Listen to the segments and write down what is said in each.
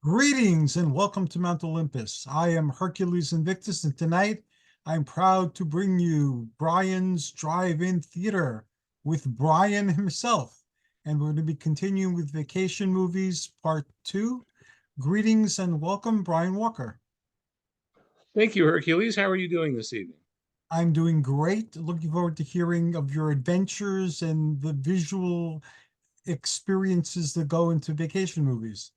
Greetings and welcome to Mount Olympus. I am Hercules Invictus, and tonight I'm proud to bring you Brian's Drive-In Theater with Brian himself. And we're going to be continuing with Vacation Movies Part 2. Greetings and welcome, Brian Walker. Thank you, Hercules. How are you doing this evening? I'm doing great. Looking forward to hearing of your adventures and the visual experiences that go into vacation movies.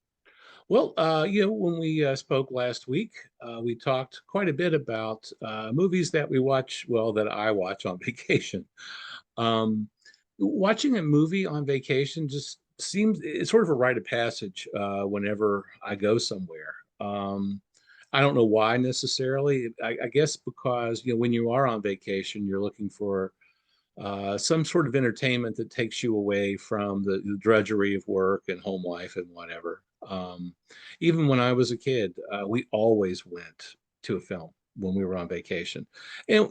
Well, when we spoke last week, we talked quite a bit about movies that we watch, well, that I watch on vacation. Um, Watching a movie on vacation just seems it's sort of a rite of passage whenever I go somewhere. I don't know why necessarily. I guess because when you are on vacation, you're looking for some sort of entertainment that takes you away from the drudgery of work and home life and whatever. Even when I was a kid, we always went to a film when we were on vacation. And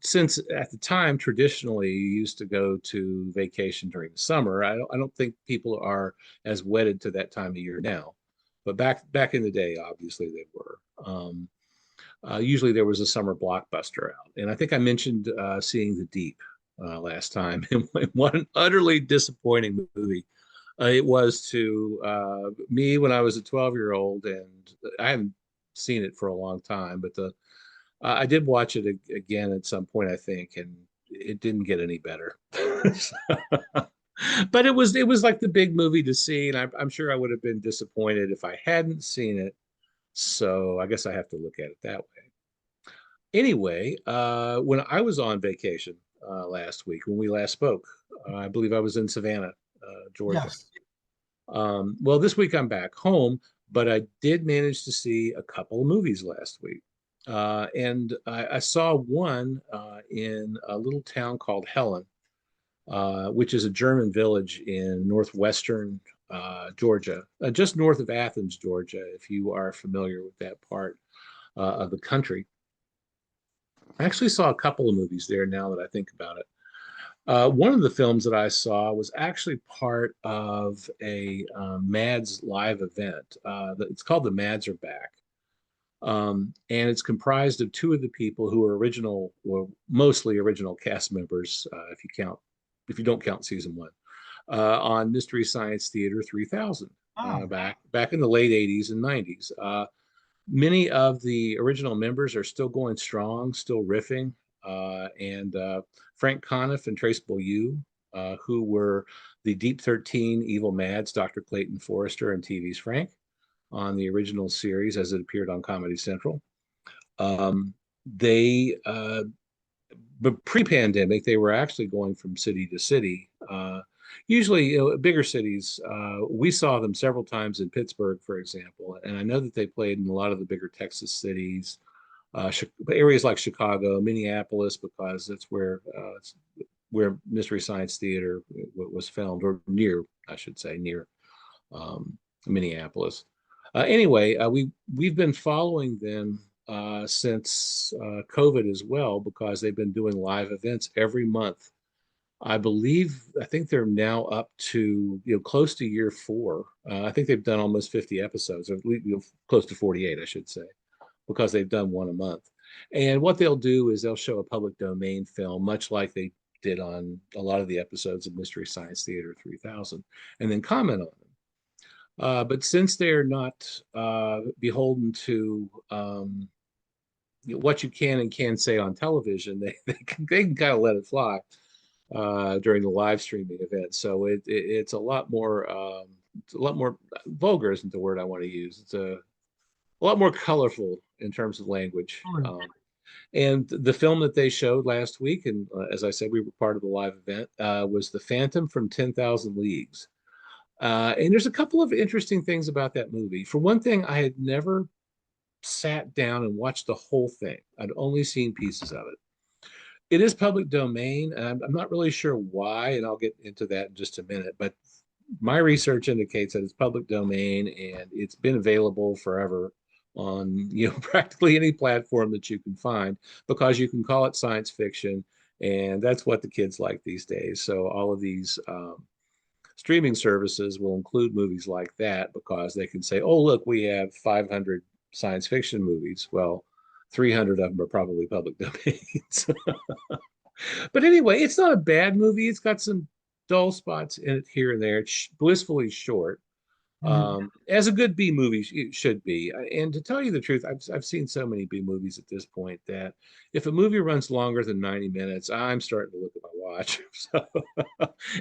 since at the time, traditionally, you used to go to vacation during the summer, I don't think people are as wedded to that time of year now. But back in the day, obviously they were. Usually there was a summer blockbuster out. And I think I mentioned seeing The Deep last time. And what an utterly disappointing movie it was to me when I was a 12-year-old, and I haven't seen it for a long time, but I did watch it again at some point, I think, and it didn't get any better. But it was like the big movie to see, and I'm sure I would have been disappointed if I hadn't seen it. So I guess I have to look at it that way. Anyway, when I was on vacation last week, when we last spoke, I believe I was in Savannah, Georgia. Yes. Well, this week I'm back home, but I did manage to see a couple of movies last week. And I saw one in a little town called Helen, which is a German village in northwestern Georgia, just north of Athens, Georgia, if you are familiar with that part of the country. I actually saw a couple of movies there now that I think about it. One of the films that I saw was actually part of a Mads live event. It's called The Mads Are Back. And it's comprised of two of the people who are original, or mostly original cast members, if you don't count season one, on Mystery Science Theater 3000, Oh, back in the late 80s and 90s. Many of the original members are still going strong, still riffing. And Frank Conniff and Trace Beaulieu, who were the Deep 13 Evil Mads, Dr. Clayton Forrester, and TV's Frank on the original series as it appeared on Comedy Central. They, but pre-pandemic, they were actually going from city to city. Usually, bigger cities. We saw them several times in Pittsburgh, for example, and I know that they played in a lot of the bigger Texas cities, areas like Chicago, Minneapolis, because that's where Mystery Science Theater was filmed, or near, I should say, near Minneapolis. Anyway, we've been following them since COVID as well, because they've been doing live events every month. I think they're now up to close to year four. I think they've done almost 50 episodes, or close to 48, I should say, because they've done one a month. And what they'll do is they'll show a public domain film, much like they did on a lot of the episodes of Mystery Science Theater 3000, and then comment on them. But since they're not beholden to what you can and can't say on television, they can kind of let it fly during the live streaming event. So it's a lot more vulgar isn't the word I want to use. It's a lot more colorful in terms of language. sorry. And the film that they showed last week, and as I said, we were part of the live event, was The Phantom from 10,000 Leagues. And there's a couple of interesting things about that movie. For one thing, I had never sat down and watched the whole thing. I'd only seen pieces of it. It is public domain, and I'm not really sure why, and I'll get into that in just a minute. But my research indicates that it's public domain, and it's been available forever on practically any platform that you can find, because you can call it science fiction, and that's what the kids like these days. So all of these streaming services will include movies like that because they can say, oh, look, we have 500 science fiction movies. Well, 300 of them are probably public domains. But anyway, it's not a bad movie. It's got some dull spots in it here and there. It's blissfully short, Mhm. as a good B movie it should be. And to tell you the truth, I've seen so many B movies at this point that if a movie runs longer than 90 minutes, I'm starting to look at my watch. So,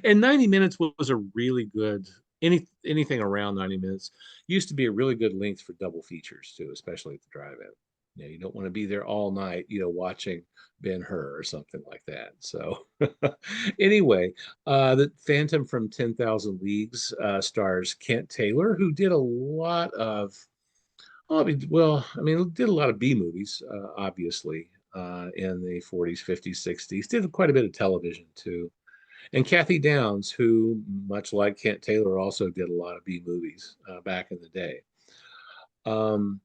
and 90 minutes was a really good anything around 90 minutes used to be a really good length for double features too, especially at the drive-in. You don't want to be there all night, watching Ben-Hur or something like that. So anyway, the Phantom from 10,000 Leagues stars Kent Taylor, who did a lot of, did a lot of B movies, obviously, in the 40s, 50s, 60s. Did quite a bit of television too. And Kathy Downs, who, much like Kent Taylor, also did a lot of B movies back in the day. Um,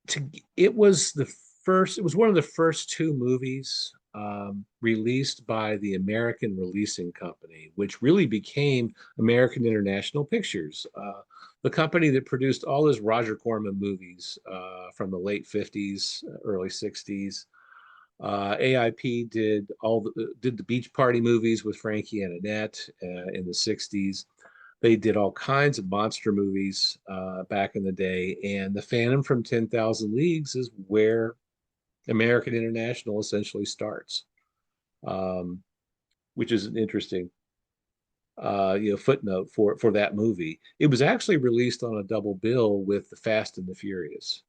to it was the first. It was one of the first two movies released by the American Releasing Company, which really became American International Pictures, the company that produced all those Roger Corman movies from the late 50s, early 60s. AIP did the Beach Party movies with Frankie and Annette in the 60s. They did all kinds of monster movies back in the day, and The Phantom from 10,000 Leagues is where American International essentially starts, um, which is an interesting footnote for that movie. It was actually released on a double bill with The Fast and the Furious.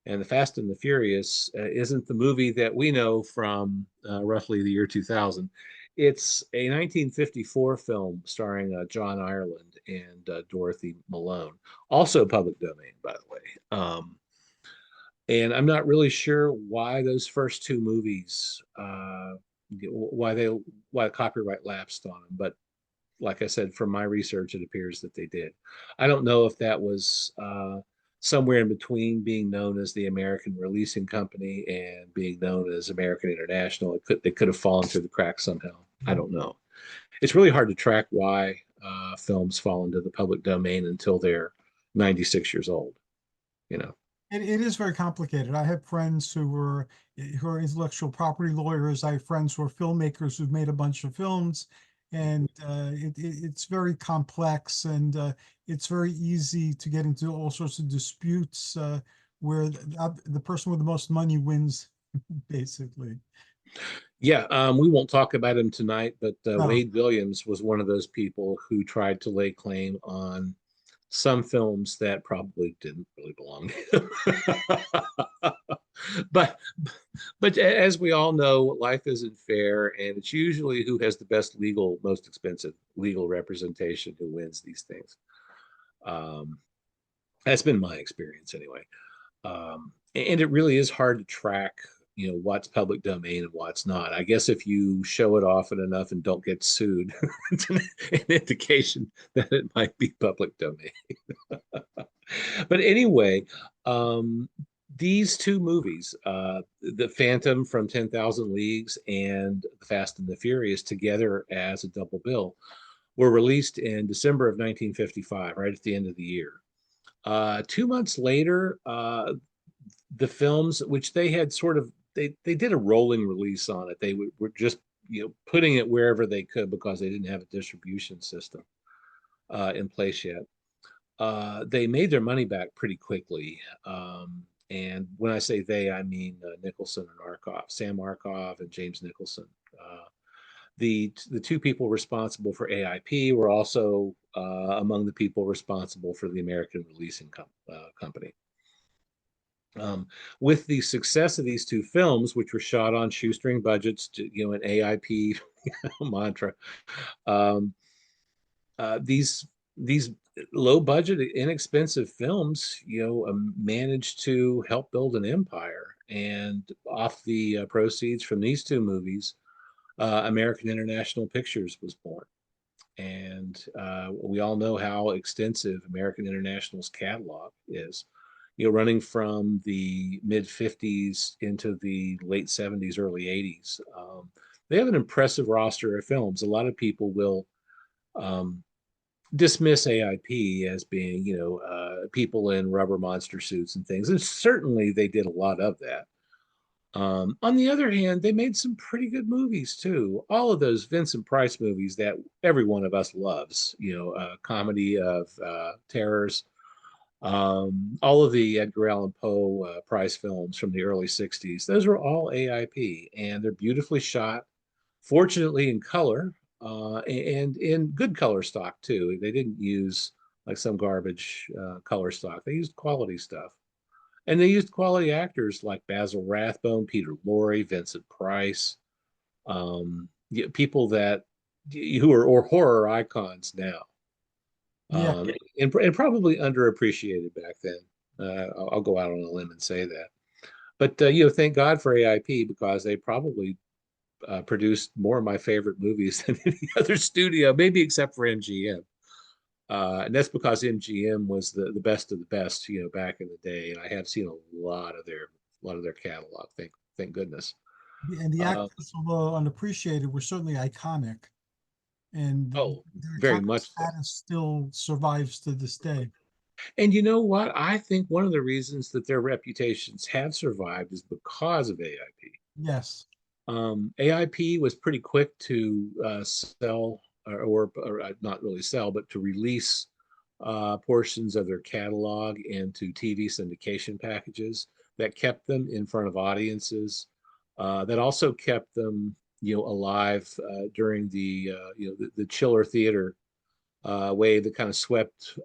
And The Fast and the Furious isn't the movie that we know from roughly the year 2000. It's a 1954 film starring John Ireland and Dorothy Malone, also public domain, by the way. And I'm not really sure why those first two movies, why the copyright lapsed on them. But like I said, from my research, it appears that they did. I don't know if that was somewhere in between being known as the American Releasing Company and being known as American International. They could have fallen through the cracks somehow. I don't know. It's really hard to track why films fall into the public domain until they're 96 years old. You know. It is very complicated. I have friends who are intellectual property lawyers. I have friends who are filmmakers who've made a bunch of films, and it's very complex, and it's very easy to get into all sorts of disputes where the person with the most money wins, basically. Yeah, we won't talk about him tonight, but No. Wade Williams was one of those people who tried to lay claim on some films that probably didn't really belong to him. but but as we all know, life isn't fair, and it's usually who has the most expensive legal representation who wins these things. Um, that's been my experience anyway. And it really is hard to track, what's public domain and what's not. I guess if you show it often enough and don't get sued, it's an indication that it might be public domain. But anyway, these two movies, The Phantom from 10,000 Leagues and The Fast and the Furious, together as a double bill, were released in December of 1955, right at the end of the year. 2 months later, the films, which they had sort of, they did a rolling release on it. They were just, putting it wherever they could because they didn't have a distribution system in place yet. They made their money back pretty quickly. And when I say they, I mean Nicholson and Arkoff, Sam Arkoff and James Nicholson. The two people responsible for AIP were also among the people responsible for the American Releasing Company. With the success of these two films, which were shot on shoestring budgets, an AIP mantra, um, these low budget, inexpensive films, managed to help build an empire. And off the proceeds from these two movies, American International Pictures was born. And we all know how extensive American International's catalog is. Running from the mid 50s into the late 70s, early 80s. They have an impressive roster of films. A lot of people will um, dismiss AIP as being, people in rubber monster suits and things. And certainly they did a lot of that. On the other hand, they made some pretty good movies too. All of those Vincent Price movies that every one of us loves, comedy of terrors, all of the Edgar Allan Poe Price films from the early 60s, those were all AIP and they're beautifully shot, fortunately in color, and in good color stock too. They didn't use like some garbage color stock. They used quality stuff. And they used quality actors like Basil Rathbone, Peter Lorre, Vincent Price, people that who are or horror icons now, Yeah, and probably underappreciated back then. I'll go out on a limb and say that. But thank God for AIP because they probably produced more of my favorite movies than any other studio, maybe except for MGM. And that's because MGM was the best of the best, back in the day. And I have seen a lot of their catalog. Thank goodness. and the Uh, actors, although unappreciated, were certainly iconic, and oh, their very iconic much so. status still survives to this day. And you know what? I think one of the reasons that their reputations have survived is because of AIP. Yes. AIP was pretty quick to sell or not really sell, but to release portions of their catalog into TV syndication packages that kept them in front of audiences, that also kept them, alive during the chiller theater wave that kind of swept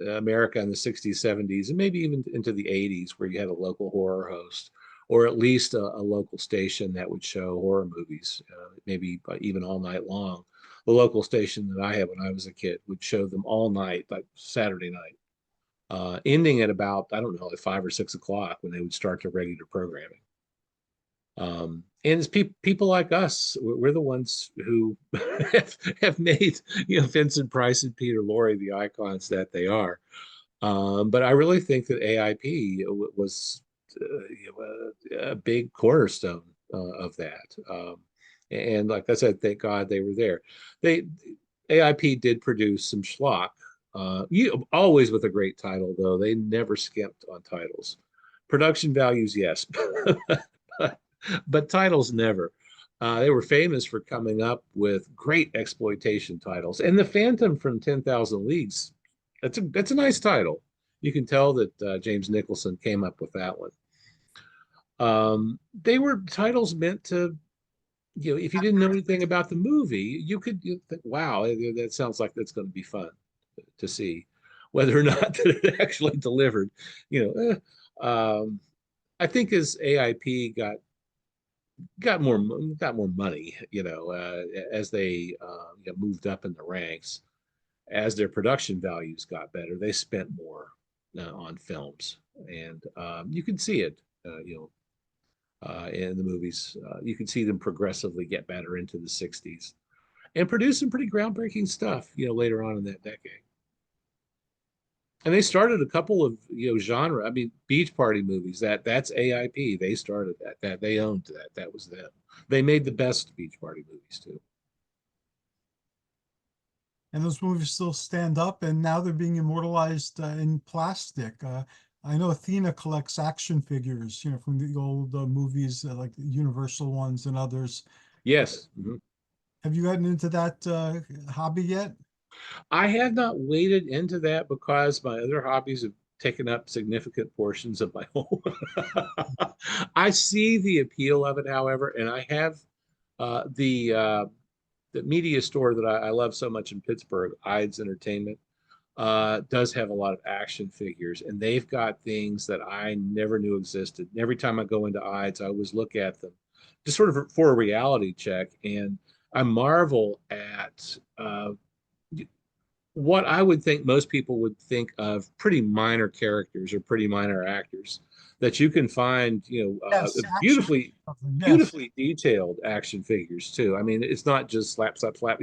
America in the 60s, 70s, and maybe even into the 80s, where you had a local horror host or at least a local station that would show horror movies, maybe even all night long. The local station that I had when I was a kid would show them all night, like Saturday night, ending at about, I don't know, like 5 or 6 o'clock when they would start their regular programming. And it's people like us, we're the ones who have made, Vincent Price and Peter Lorre the icons that they are. But I really think that AIP was a big cornerstone of that. And like I said, thank God they were there. They AIP did produce some schlock, always with a great title, though. They never skimped on titles. Production values, yes, but titles never. They were famous for coming up with great exploitation titles, and the Phantom from 10,000 Leagues. That's a nice title. You can tell that James Nicholson came up with that one. They were titles meant to, if you didn't know anything about the movie, you think, wow, that sounds like that's going to be fun to see. Whether or not that it actually delivered, you know, I think as AIP got more money, as they moved up in the ranks, as their production values got better, they spent more on films, and you can see it, in the movies. You can see them progressively get better into the 60s and produce some pretty groundbreaking stuff, later on in that decade. And they started a couple of genre. I mean, beach party movies. That's AIP. They started that. That they owned that. That was them. They made the best beach party movies too. And those movies still stand up, and now they're being immortalized in plastic. I know Athena collects action figures, from the old movies, like the Universal ones and others. Yes. Mhm. Have you gotten into that hobby yet? I have not waded into that because my other hobbies have taken up significant portions of my home. I see the appeal of it, however, and I have the media store that I love so much in Pittsburgh, Ides Entertainment, does have a lot of action figures, and they've got things that I never knew existed. And every time I go into Ides, I always look at them just sort of for a reality check, and I marvel at what I would think most people would think of pretty minor characters or pretty minor actors that you can find, Yes, action. Yes. beautifully detailed action figures too. I mean, it's not just slap, slap, slap.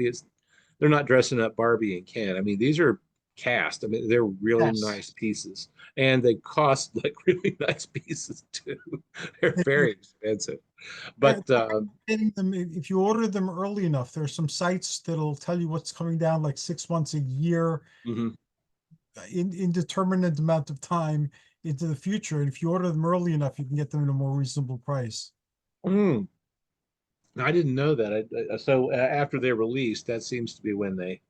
They're not dressing up Barbie and Ken. I mean, these are cast. I mean, they're really Yes. nice pieces, and they cost like really nice pieces too. They're They do. very expensive, They're but getting them if you order them early enough. There's some sites that'll tell you what's coming down like 6 months, a year, mhm. in indeterminate amount of time into the future. And if you order them early enough, you can get them at a more reasonable price. Mm, I didn't know that. So after they're released, that seems to be when they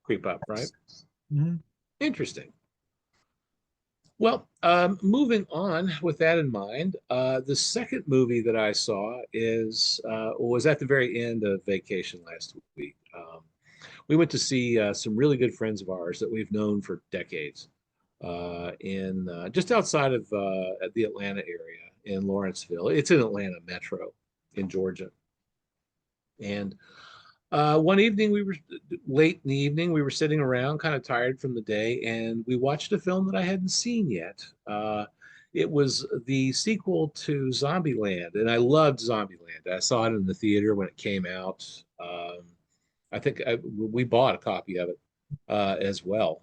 creep up, right? Mhm. Interesting. Well, moving on with that in mind, the second movie that I saw is was at the very end of vacation last week. We went to see some really good friends of ours that we've known for decades in just outside of the Atlanta area in Lawrenceville. It's in Atlanta Metro in Georgia. And one evening, we were late in the evening, we were sitting around, kind of tired from the day, and we watched a film that I hadn't seen yet. It was the sequel to Zombieland, and I loved Zombieland. I saw it in the theater when it came out. I think we bought a copy of it as well,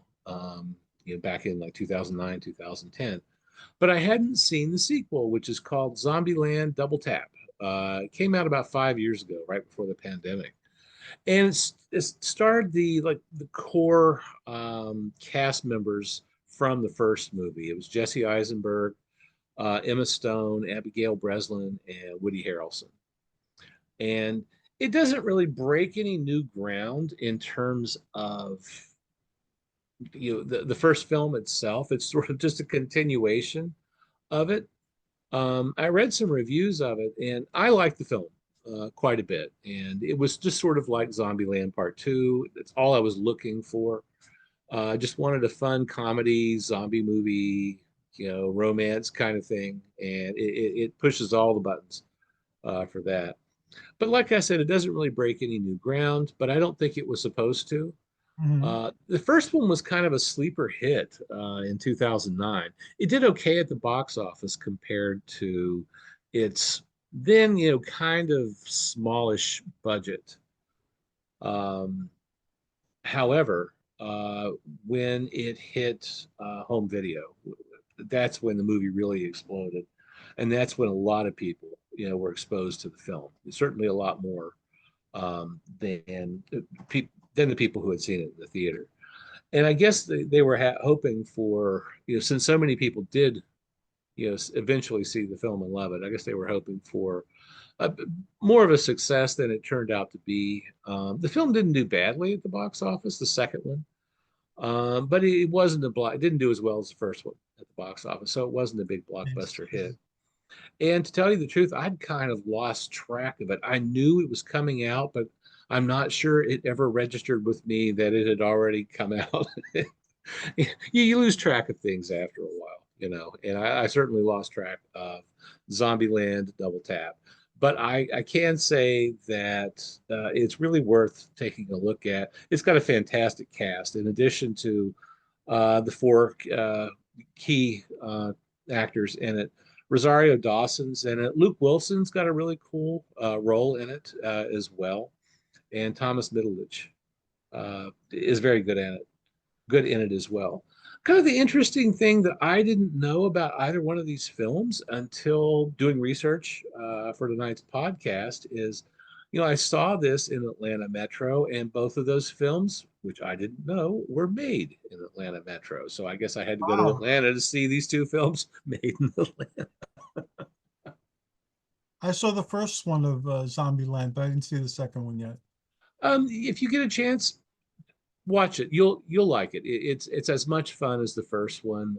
back in like 2009, 2010. But I hadn't seen the sequel, which is called Zombieland Double Tap. It came out about 5 years ago, right before the pandemic, and it's starred the core cast members from the first movie. It was Jesse Eisenberg, Emma Stone, Abigail Breslin, and Woody Harrelson. And it doesn't really break any new ground in terms of the first film itself. It's sort of just a continuation of it. I read some reviews of it, and I liked the film quite a bit. And it was just sort of like Zombieland Part Two. That's all I was looking for. I just wanted a fun comedy, zombie movie, romance kind of thing, and it pushes all the buttons for that. But like I said, it doesn't really break any new ground. But I don't think it was supposed to. Mhm. The first one was kind of a sleeper hit in 2009. It did okay at the box office compared to its then, kind of smallish budget. Um, However, when it hit home video, that's when the movie really exploded, and that's when a lot of people, were exposed to the film. Certainly, a lot more than the people who had seen it in the theater. And I guess they were hoping for, since so many people did, eventually see the film and love it. I guess they were hoping for a, more of a success than it turned out to be. The film didn't do badly at the box office, the second one, but it wasn't it didn't do as well as the first one at the box office, so it wasn't a big Yes. blockbuster hit. And to tell you the truth, I'd kind of lost track of it. I knew it was coming out, but I'm not sure it ever registered with me that it had already come out. You lose track of things after a while, and I certainly lost track of Zombieland Double Tap. But I can say that it's really worth taking a look at. It's got a fantastic cast. In addition to the four key actors in it, Rosario Dawson's in it. Luke Wilson's got a really cool role in it as well, and Thomas Middleditch is very good in it as well. Kind of the interesting thing that I didn't know about either one of these films until doing research for tonight's podcast is, I saw this in Atlanta Metro, and both of those films, which I didn't know, were made in Atlanta Metro. So I guess I had to go to Wow. Atlanta to see these two films made in Atlanta. I saw the first one of Zombieland, but I didn't see the second one yet. If you get a chance, watch it. You'll like it. It's as much fun as the first one.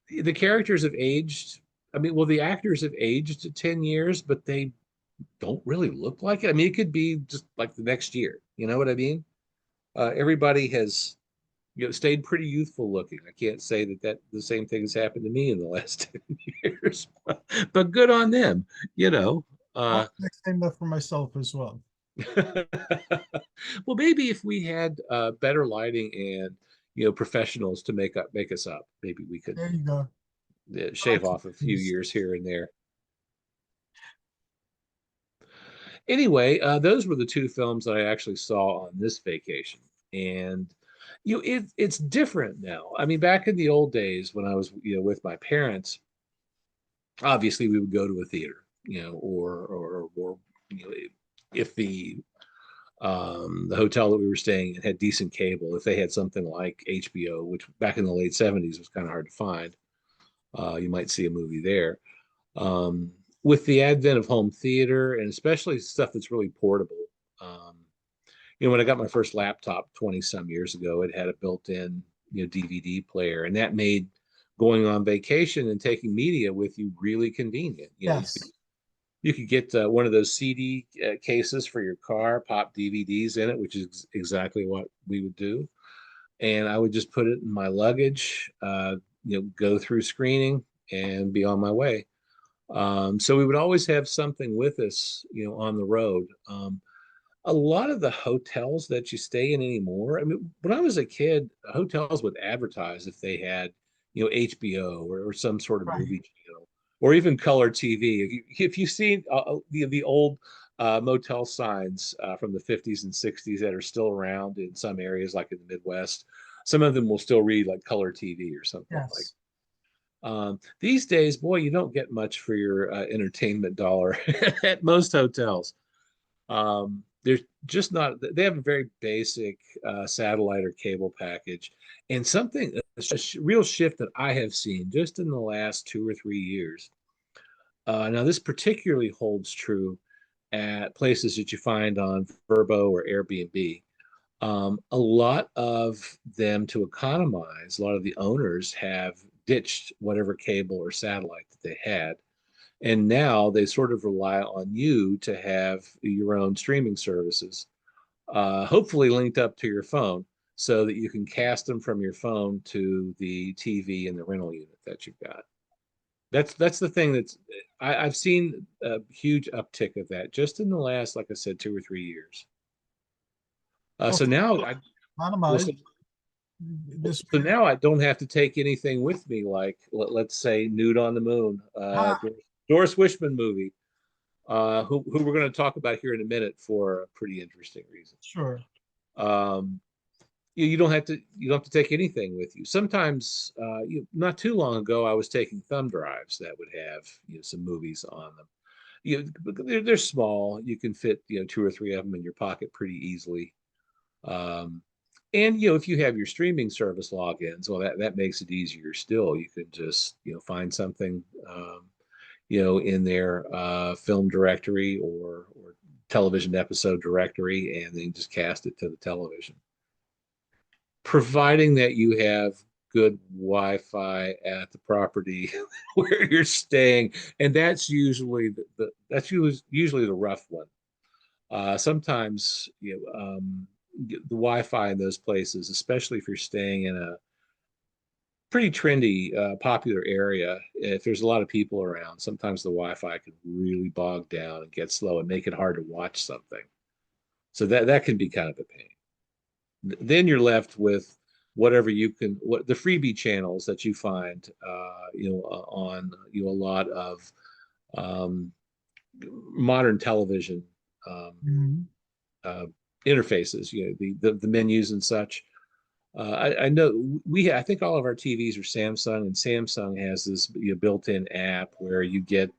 The characters have aged. I mean, well, the actors have aged to 10 years, but they don't really look like it. I mean, it could be just like the next year. You know what I mean? Everybody has, stayed pretty youthful looking. I can't say that the same thing has happened to me in the last 10 years, but good on them, you know. I'll Uh, extend that for myself as well. well, maybe if we had better lighting and, professionals to make us up, maybe we could There you go. shave off a few years here and there. Anyway, those were the two films that I actually saw on this vacation. And It's different now. I mean, back in the old days when I was, with my parents, obviously we would go to a theater, or if the hotel that we were staying in had decent cable, if they had something like HBO, which back in the late 70s was kind of hard to find, you might see a movie there. Um, with the advent of home theater and especially stuff that's really portable, um, when I got my first laptop 20 some years ago, it had a built-in, DVD player, and that made going on vacation and taking media with you really convenient. Yes. You could get one of those CD cases for your car, pop DVDs in it, which is exactly what we would do. And I would just put it in my luggage, go through screening and be on my way. So we would always have something with us, on the road. A lot of the hotels that you stay in anymore, I mean, when I was a kid, hotels would advertise if they had, HBO or some sort of Right. movie channel, or even color TV. If you've seen the old motel signs from the 50s and 60s that are still around in some areas, like in the Midwest, some of them will still read like color TV or something like. Yes. These days, boy, you don't get much for your entertainment dollar at most hotels. They're just not, they have a very basic satellite or cable package. And something, a real shift that I have seen just in the last 2 or 3 years. Now, this particularly holds true at places that you find on Vrbo or Airbnb. A lot of them, to economize, a lot of the owners have ditched whatever cable or satellite that they had, and now they sort of rely on you to have your own streaming services, hopefully linked up to your phone so that you can cast them from your phone to the TV and the rental unit that you've got. That's the thing I've seen a huge uptick of that just in the last, like I said, 2 or 3 years. Well, So now I well, anonymized this. so now I don't have to take anything with me, like let's say Nude on the Moon, Ah, Doris Wishman movie, who we're going to talk about here in a minute for a pretty interesting reason. sure. Um, you don't have to take anything with you. Sometimes, not too long ago, I was taking thumb drives that would have some movies on them. They're small. You can fit two or three of them in your pocket pretty easily. Um, and if you have your streaming service logins, well, that makes it easier still. You can just find something in their film directory or television episode directory, and then just cast it to the television, providing that you have good Wi-Fi at the property where you're staying, and that's usually usually the rough one. Sometimes the Wi-Fi in those places, especially if you're staying in a pretty trendy, popular area, if there's a lot of people around, sometimes the Wi-Fi can really bog down and get slow and make it hard to watch something. So that can be kind of a pain. Then you're left with what the freebie channels that you find, on a lot of um, modern television, Mhm. uh, interfaces, the menus and such. I know I think all of our TVs are Samsung, and Samsung has this built-in app where you get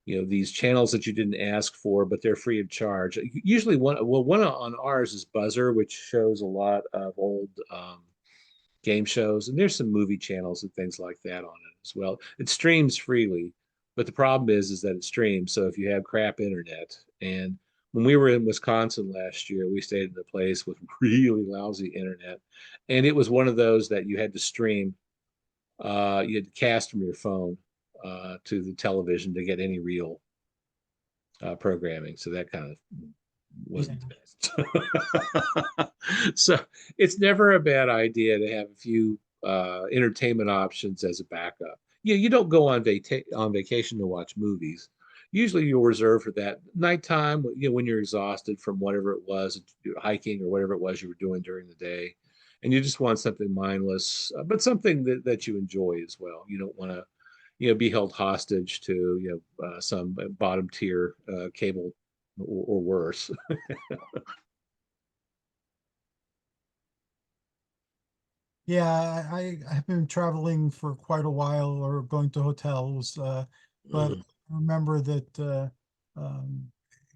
these channels that you didn't ask for, but they're free of charge. Usually one on ours is Buzzer, which shows a lot of old game shows, and there's some movie channels and things like that on it as well. It streams freely, but the problem is that it streams. So if you have crap internet, and when we were in Wisconsin last year, we stayed in a place with really lousy internet, and it was one of those that you had to stream. You had to cast from your phone to the television to get any real programming. So that kind of Yeah. wasn't the best. So it's never a bad idea to have a few entertainment options as a backup. You don't go on vacation to watch movies. Usually you'll reserve for that nighttime, when you're exhausted from whatever it was, hiking or whatever it was you were doing during the day. And you just want something mindless, but something that you enjoy as well. You don't want to be held hostage to some bottom tier cable or worse. Yeah, I have been traveling for quite a while or going to hotels, but Mm. I remember that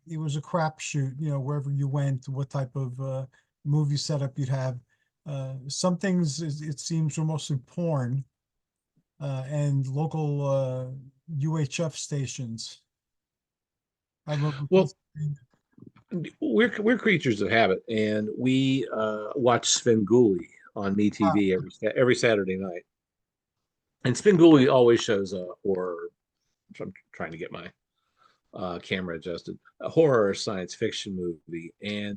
it was a crapshoot, wherever you went, what type of movie setup you'd have. Some things it seems were mostly porn and local UHF stations. I remember Well, visiting. we're creatures of habit, and we watch Svengoolie on MeTV every Saturday night. And Svengoolie always shows a horror. I'm trying to get my camera adjusted. A horror or science fiction movie, and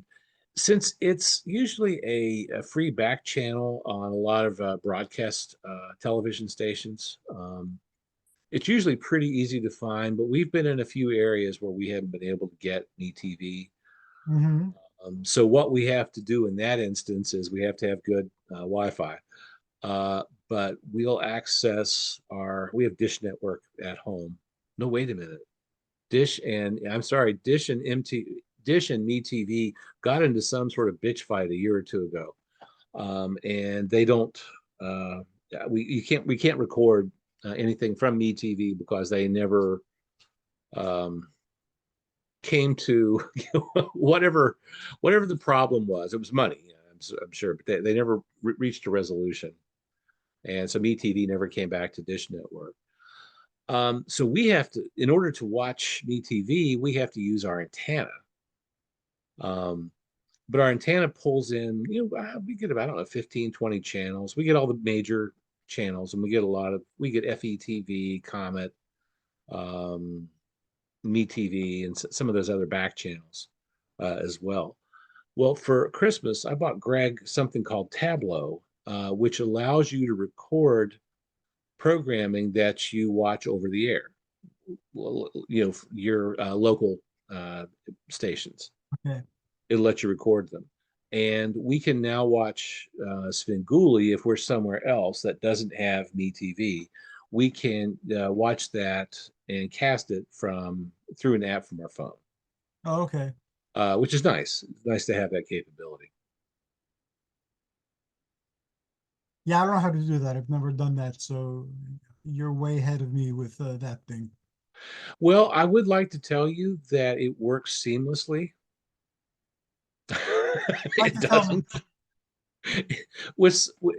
since it's usually a free back channel on a lot of broadcast television stations, it's usually pretty easy to find. But we've been in a few areas where we haven't been able to get MeTV. Hmm. So what we have to do in that instance is we have to have good Wi-Fi. But we'll access we have Dish Network at home. No, wait a minute. Dish and MeTV got into some sort of bitch fight a year or two ago. And they don't, uh, we can't record anything from MeTV because they never um, came to whatever the problem was. It was money, I'm sure, but they never reached a resolution. And so MeTV never came back to Dish Network. So we have to, in order to watch MeTV, we have to use our antenna. Um, but our antenna pulls in, we get about, I don't know, 15, 20 channels. We get all the major channels, and we get FETV, Comet, um, MeTV, and some of those other back channels as well. Well, for Christmas, I bought Greg something called Tableau, which allows you to record programming that you watch over the air, your local stations. Okay. It'll let you record them. And we can now watch Svengoolie if we're somewhere else that doesn't have MeTV. We can watch that and cast it from through an app from our phone, Oh, okay. which is nice. It's nice to have that capability. Yeah, I don't know how to do that. I've never done that, so you're way ahead of me with that thing. Well, I would like to tell you that it works seamlessly. Like It to tell me. doesn't.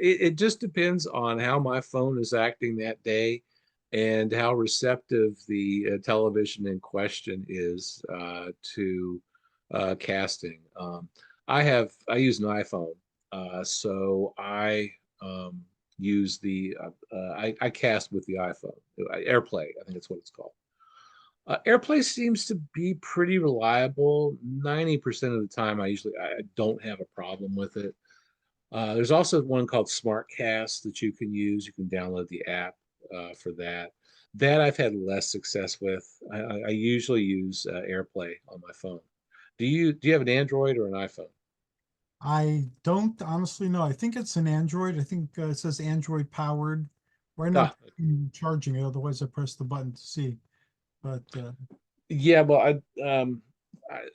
It just depends on how my phone is acting that day and how receptive the television in question is to casting. I use an iPhone, so I use I cast with the iPhone, AirPlay. I think that's what it's called. AirPlay seems to be pretty reliable. 90% of the time, I don't have a problem with it. There's also one called SmartCast that you can use. You can download the app for that. That I've had less success with. I usually use AirPlay on my phone. Do you have an Android or an iPhone? I don't honestly know. I think it's an Android. I think it says Android powered. Right now Ah, I'm charging it, otherwise I press the button to see. But yeah. Well,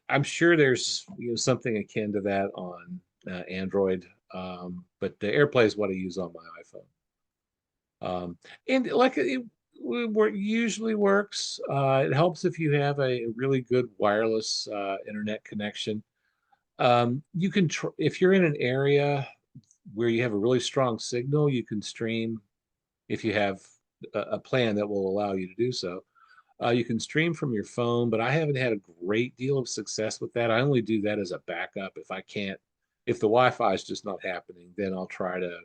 I'm sure there's something akin to that on Android, but the AirPlay is what I use on my iPhone. And like usually works. It helps if you have a really good wireless internet connection. You can if you're in an area where you have a really strong signal, you can stream if you have a plan that will allow you to do so. You can stream from your phone, but I haven't had a great deal of success with that. I only do that as a backup. If the Wi-Fi is just not happening, then I'll try to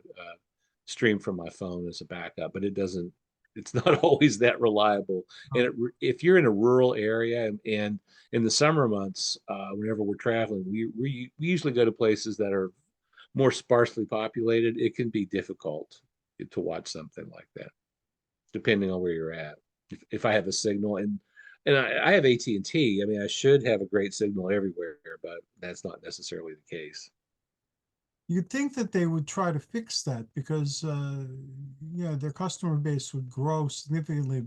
stream from my phone as a backup. But it's not always that reliable. And if you're in a rural area and in the summer months, whenever we're traveling, we usually go to places that are more sparsely populated. It can be difficult to watch something like that, depending on where you're at. If I have a signal and I have AT&T, I mean, I should have a great signal everywhere, but that's not necessarily the case. you'd think that they would try to fix that because their customer base would grow significantly.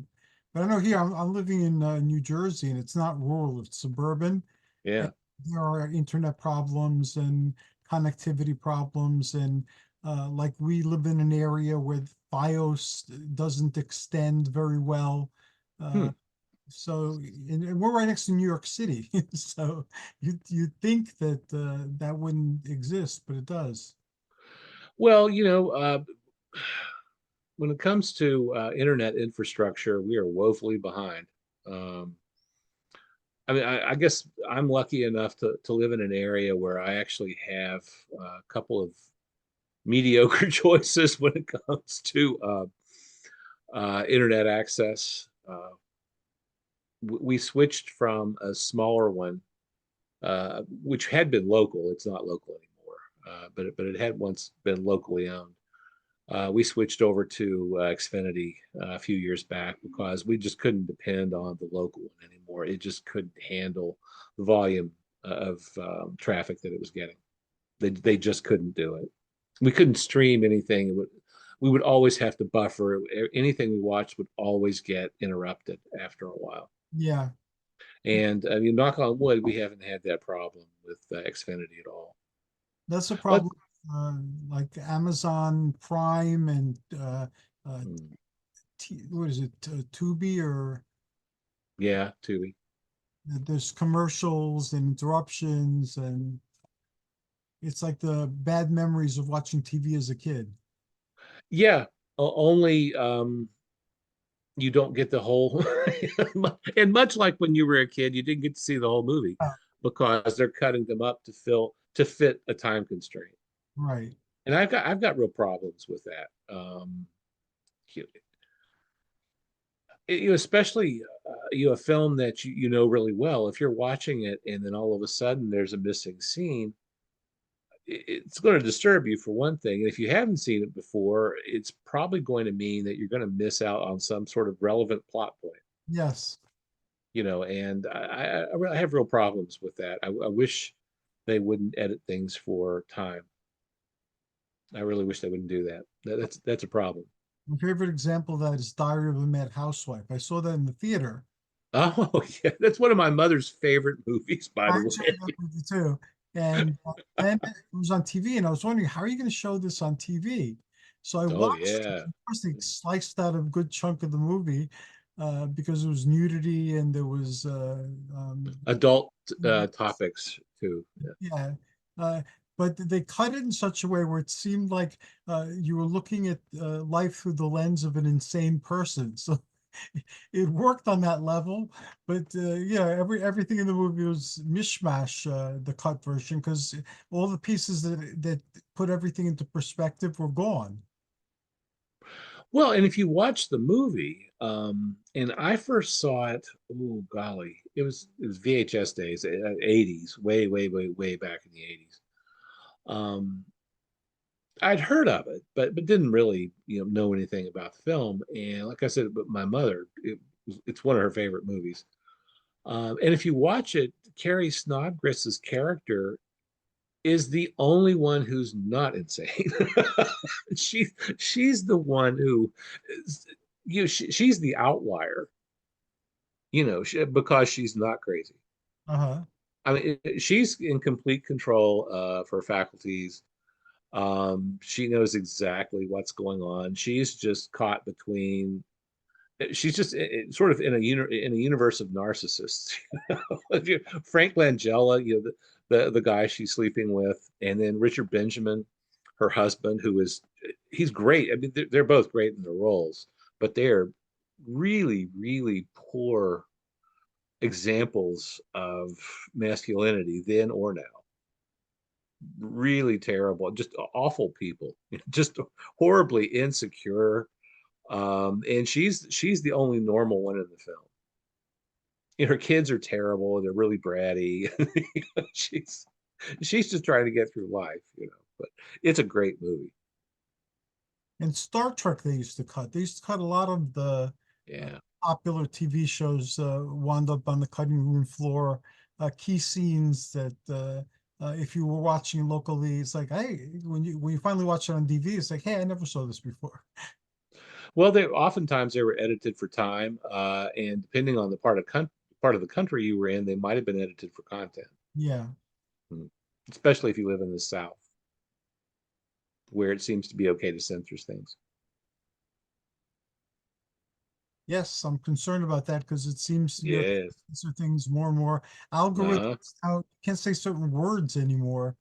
But I know here I'm living in New Jersey, and it's not rural, it's suburban. And Yeah. there are internet problems and connectivity problems, and like we live in an area where FiOS doesn't extend very well. Hmm. So, and we're right next to New York City. So you'd think that that wouldn't exist, but it does. Well, when it comes to internet infrastructure, we are woefully behind. Um, I mean, I guess I'm lucky enough to live in an area where I actually have a couple of mediocre choices when it comes to internet access. We switched from a smaller one, which had been local. It's not local anymore, but it had once been locally owned. We switched over to Xfinity a few years back because we just couldn't depend on the local one anymore. It just couldn't handle the volume of traffic that it was getting. They just couldn't do it. We couldn't stream anything. We would always have to buffer. Anything we watched would always get interrupted after a while. Yeah, And I mean, knock on wood, we haven't had that problem with Xfinity at all. that's a But problem. Uh, like Amazon Prime and uh, mm, what is it, Tubi, or yeah, Tubi. there's commercials and interruptions, and it's like the bad memories of watching TV as a kid. Yeah, only you don't get the whole, and much like when you were a kid, you didn't get to see the whole movie Oh, because they're cutting them up to fit a time constraint. right. And I've got real problems with that. You, especially a film that you know really well. If you're watching it and then all of a sudden there's a missing scene, it's going to disturb you for one thing. And if you haven't seen it before, it's probably going to mean that you're going to miss out on some sort of relevant plot point. Yes. And I have real problems with that. I wish they wouldn't edit things for time. I really wish they wouldn't do that. That's a problem. My favorite example of that is Diary of a Mad Housewife. I saw that in the theater. Oh yeah, that's one of my mother's favorite movies, by I the enjoyed way. that movie too. And then it was on TV, and I was wondering, how are you going to show this on TV? So I Oh watched it. yeah, Of course, they sliced out a good chunk of the movie because there was nudity and there was, adult topics too. Yeah. yeah. Uh, but they cut it in such a way where it seemed like you were looking at life through the lens of an insane person. So it worked on that level, but yeah, everything in the movie was mishmash, the cut version, because all the pieces that put everything into perspective were gone. Well, and if you watch the movie, and I first saw it, oh golly, it was VHS days, 80s, way back in the 80s. Um, I'd heard of it, but didn't really know anything about the film. And like I said, but my mother, it's one of her favorite movies. And if you watch it, Carrie Snodgriss's character is the only one who's not insane. she she's the one who she's the outlier, because she's not crazy. Uh-huh. I mean, she's in complete control of her faculties. She knows exactly what's going on. She's just caught between. She's just sort of in a universe of narcissists. Frank Langella, the guy she's sleeping with, and then Richard Benjamin, her husband, he's great. I mean, they're both great in their roles, but they're really, really poor examples of masculinity then or now. Really terrible, just awful people, just horribly insecure. And she's the only normal one in the film. Her kids are terrible. They're really bratty. she's she's just trying to get through life. But it's a great movie. And Star Trek they used to cut. They used to cut a lot of the uh, Yeah. popular TV shows, wound up on the cutting room floor. Key scenes that if you were watching locally, it's like, hey, when you finally watch it on DVD, it's like, hey, I never saw this before. Well, they oftentimes they were edited for time, and depending on the part of the country you were in, they might have been edited for content. Yeah. Hmm. Especially if you live in the South. where it seems to be okay to censor things. Yes, I'm concerned about that because it seems to be okay to Yes. censor things more and more. Uh-huh. Algorithms now can't say certain words anymore.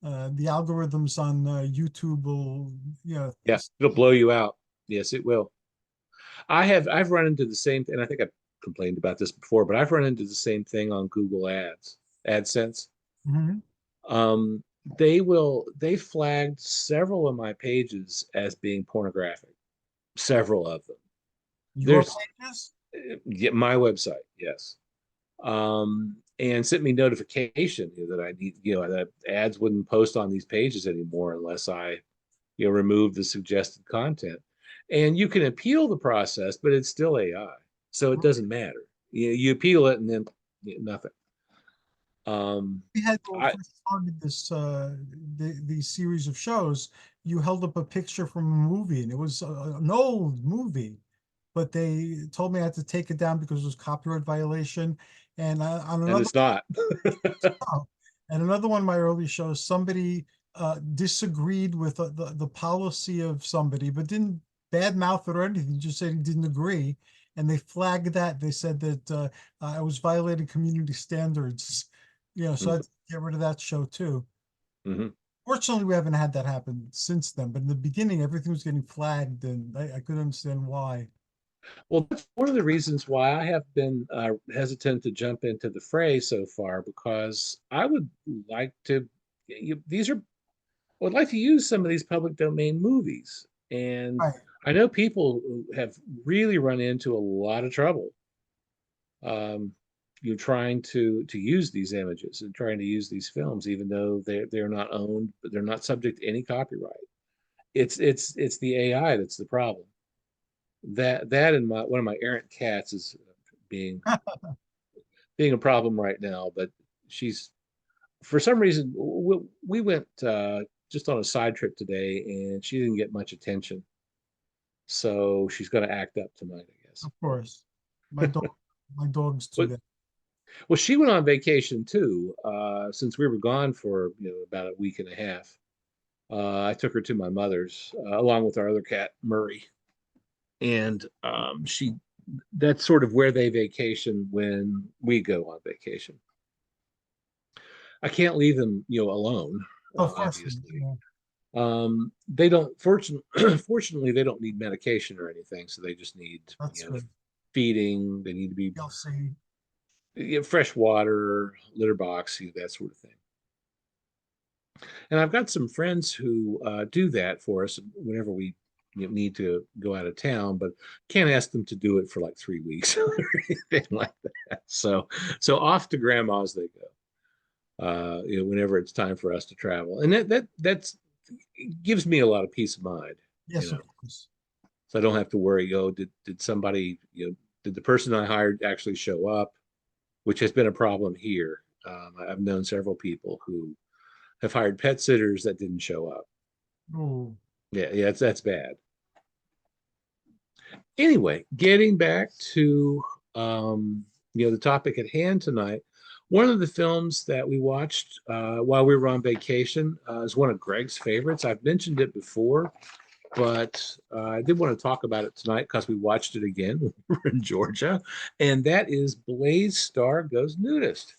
The algorithms on YouTube will, you know, Yeah, it'll blow you out. Yes, it will. I've run into the same, and I think I've complained about this before, but I've run into the same thing on Google Ads, AdSense. Mhm. They flagged several of my pages as being pornographic, several of them. Your There's pages? yeah, my website, yes. And sent me notification that I need, that ads wouldn't post on these pages anymore unless I, remove the suggested content. And you can appeal the process, but it's still AI, so it doesn't matter. You appeal it, and then nothing. We had when we I first started this these series of shows, you held up a picture from a movie, and it was an old movie, but they told me I had to take it down because it was copyright violation. And on and another it's not. show, and another one of my early shows, somebody disagreed with the policy of somebody, but didn't badmouth it or anything. Just said he didn't agree, and they flagged that. They said that I was violating community standards. So I had to get rid of that show too. Mm-hmm. Fortunately, we haven't had that happen since then. But in the beginning, everything was getting flagged, and I couldn't understand why. Well, that's one of the reasons why I have been hesitant to jump into the fray so far, because I would like to. These are I would like to use some of these public domain movies, and Right. I know people who have really run into a lot of trouble. Um, trying to use these images and trying to use these films, even though they're not owned, but they're not subject to any copyright. It's the AI that's the problem. That and one of my errant cats is being being a problem right now. But she's for some reason we went just on a side trip today, and she didn't get much attention. So she's going to act up tonight, I guess. Of course. My dog, my dogs do But that. well, she went on vacation too. Since we were gone for about a week and a half, I took her to my mother's along with our other cat Murray, and she that's sort of where they vacation when we go on vacation. I can't leave them, alone, Of course. obviously. Yeah, They don't, fortunately, they don't need medication or anything. So they just need, that's good. feeding. They need to be TLC. fresh water, litter box, that sort of thing. And I've got some friends who do that for us whenever we need to go out of town, but can't ask them to do it for like 3 weeks or anything like that. So off to grandma's they go. Whenever it's time for us to travel, and that's gives me a lot of peace of mind. You Yes, of know, course. so I don't have to worry. Did somebody, did the person I hired actually show up? Which has been a problem here. I've known several people who have hired pet sitters that didn't show up. Oh, Yeah, yeah, that's bad. Anyway, getting back to the topic at hand tonight. One of the films that we watched while we were on vacation is one of Greg's favorites. I've mentioned it before, but I did want to talk about it tonight because we watched it again when we were in Georgia, and that is Blaze Star Goes Nudist.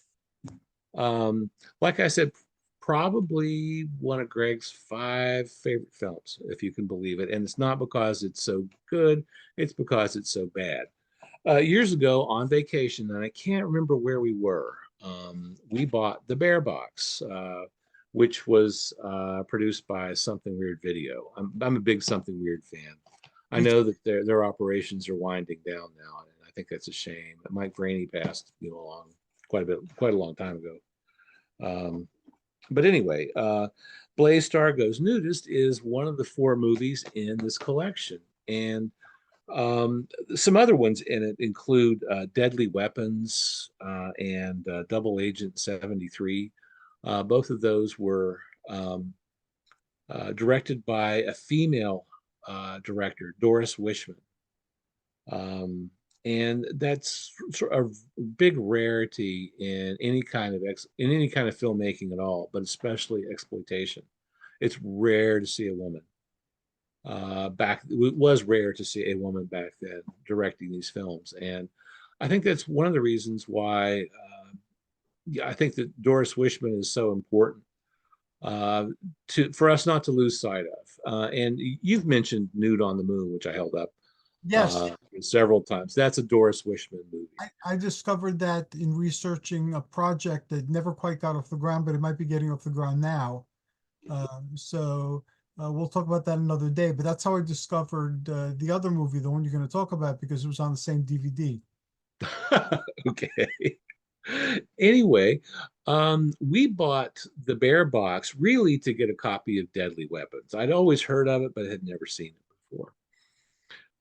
Um, like I said, probably one of Greg's five favorite films, if you can believe it. And it's not because it's so good, it's because it's so bad. Years ago on vacation, and I can't remember where we were, we bought the Bear Box, which was produced by Something Weird Video. I'm a big Something Weird fan. I me too. know that their operations are winding down now, and I think that's a shame. Mike Vraney passed, along quite a long time ago. But anyway, Blaze Star Goes Nudist is one of the four movies in this collection. And some other ones in it include Deadly Weapons and Double Agent 73. Both of those were directed by a female director, Doris Wishman. And that's sort of a big rarity in any kind of filmmaking at all, but especially exploitation. It's rare to see a woman. It was rare to see a woman back then directing these films, and I think that's one of the reasons why yeah, I think that Doris Wishman is so important uh, to for us not to lose sight of. And you've mentioned Nude on the Moon, which I held up Yes, several times. That's a Doris Wishman movie. I discovered that in researching a project that never quite got off the ground, but it might be getting off the ground now. So we'll talk about that another day. But that's how I discovered the other movie, the one you're going to talk about, because it was on the same DVD. Okay. Anyway, we bought the Bear box really to get a copy of Deadly Weapons. I'd always heard of it, but had never seen it before.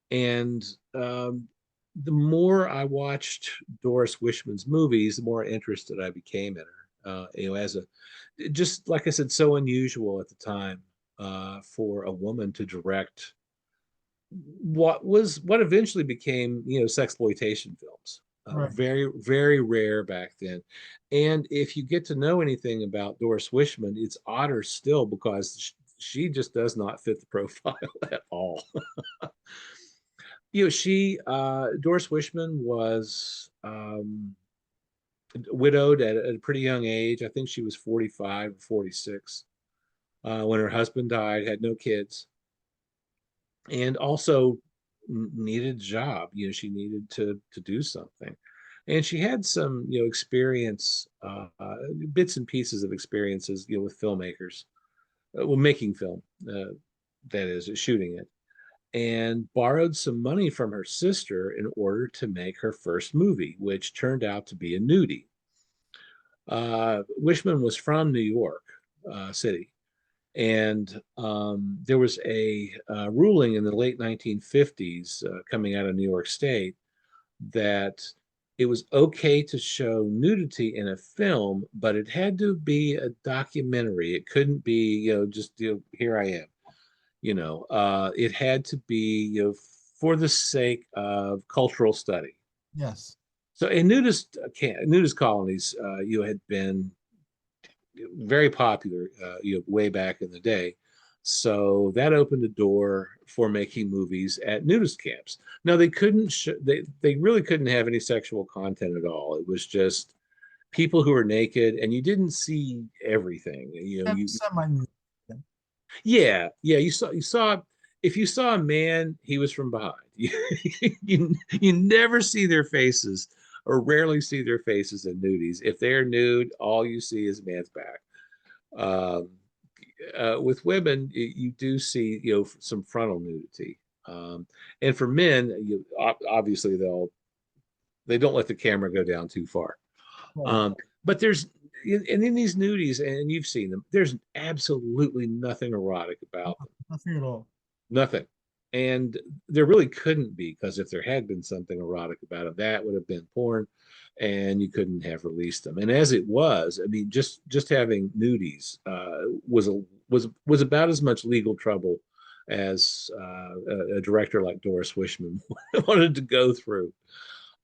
And the more I watched Doris Wishman's movies, the more interested I became in her. As a just like I said, so unusual at the time for a woman to direct what eventually became sexploitation films. Right. Very very rare back then, and if you get to know anything about Doris Wishman, it's odder still because she just does not fit the profile at all. She Doris Wishman was widowed at a pretty young age. I think she was 45 or 46 when her husband died, had no kids, and also needed a job. She needed to do something, and she had some experience, bits and pieces of experiences with filmmakers, well, making film, that is, shooting it, and borrowed some money from her sister in order to make her first movie, which turned out to be a nudie. Wishman was from New York City, and there was a ruling in the late 1950s coming out of New York State that it was okay to show nudity in a film, but it had to be a documentary. It couldn't be, just here I am. It had to be, for the sake of cultural study. Yes. So, in nudist colonies, had been very popular, way back in the day. So that opened a door for making movies at nudist camps. Now they really couldn't have any sexual content at all. It was just people who were naked, and you didn't see everything. Semi. Yeah, you saw if you saw a man, he was from behind. You never see their faces, or rarely see their faces in nudies. If they're nude, all you see is a man's back. Um, with women, you do see some frontal nudity, and for men, obviously they don't let the camera go down too far. Right. Um, but in these nudies, and you've seen them, there's absolutely nothing erotic about them. Nothing at all. Nothing. And there really couldn't be, because if there had been something erotic about it, that would have been porn, and you couldn't have released them. And as it was, I mean, just having nudies was about as much legal trouble as a director like Doris Wishman wanted to go through.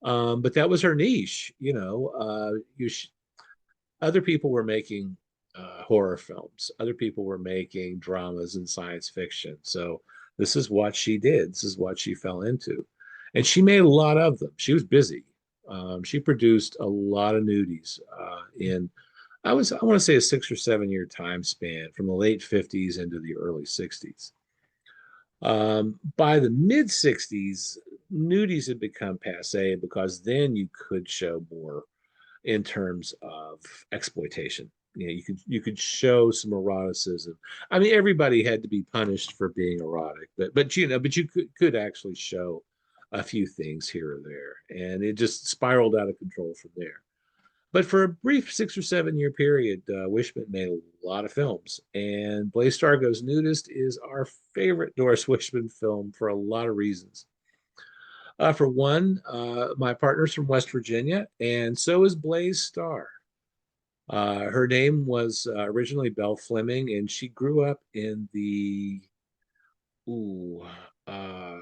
But that was her niche. Other people were making horror films. Other people were making dramas and science fiction. So this is what she did. This is what she fell into, and she made a lot of them. She was busy. She produced a lot of nudies in I want to say a 6 or 7 year time span from the late 50s into the early 60s. By the mid 60s, nudies had become passe because then you could show more in terms of exploitation. You could show some eroticism. I mean, everybody had to be punished for being erotic, but you could actually show a few things here or there, and it just spiraled out of control from there. But for a brief 6 or 7 year period, Wishman made a lot of films, and Blaze Stargo's Nudist is our favorite Doris Wishman film for a lot of reasons. For one, my partner's from West Virginia, and so is Blaze Starr. Her name was originally Belle Fleming, and she grew up in the, ooh, uh,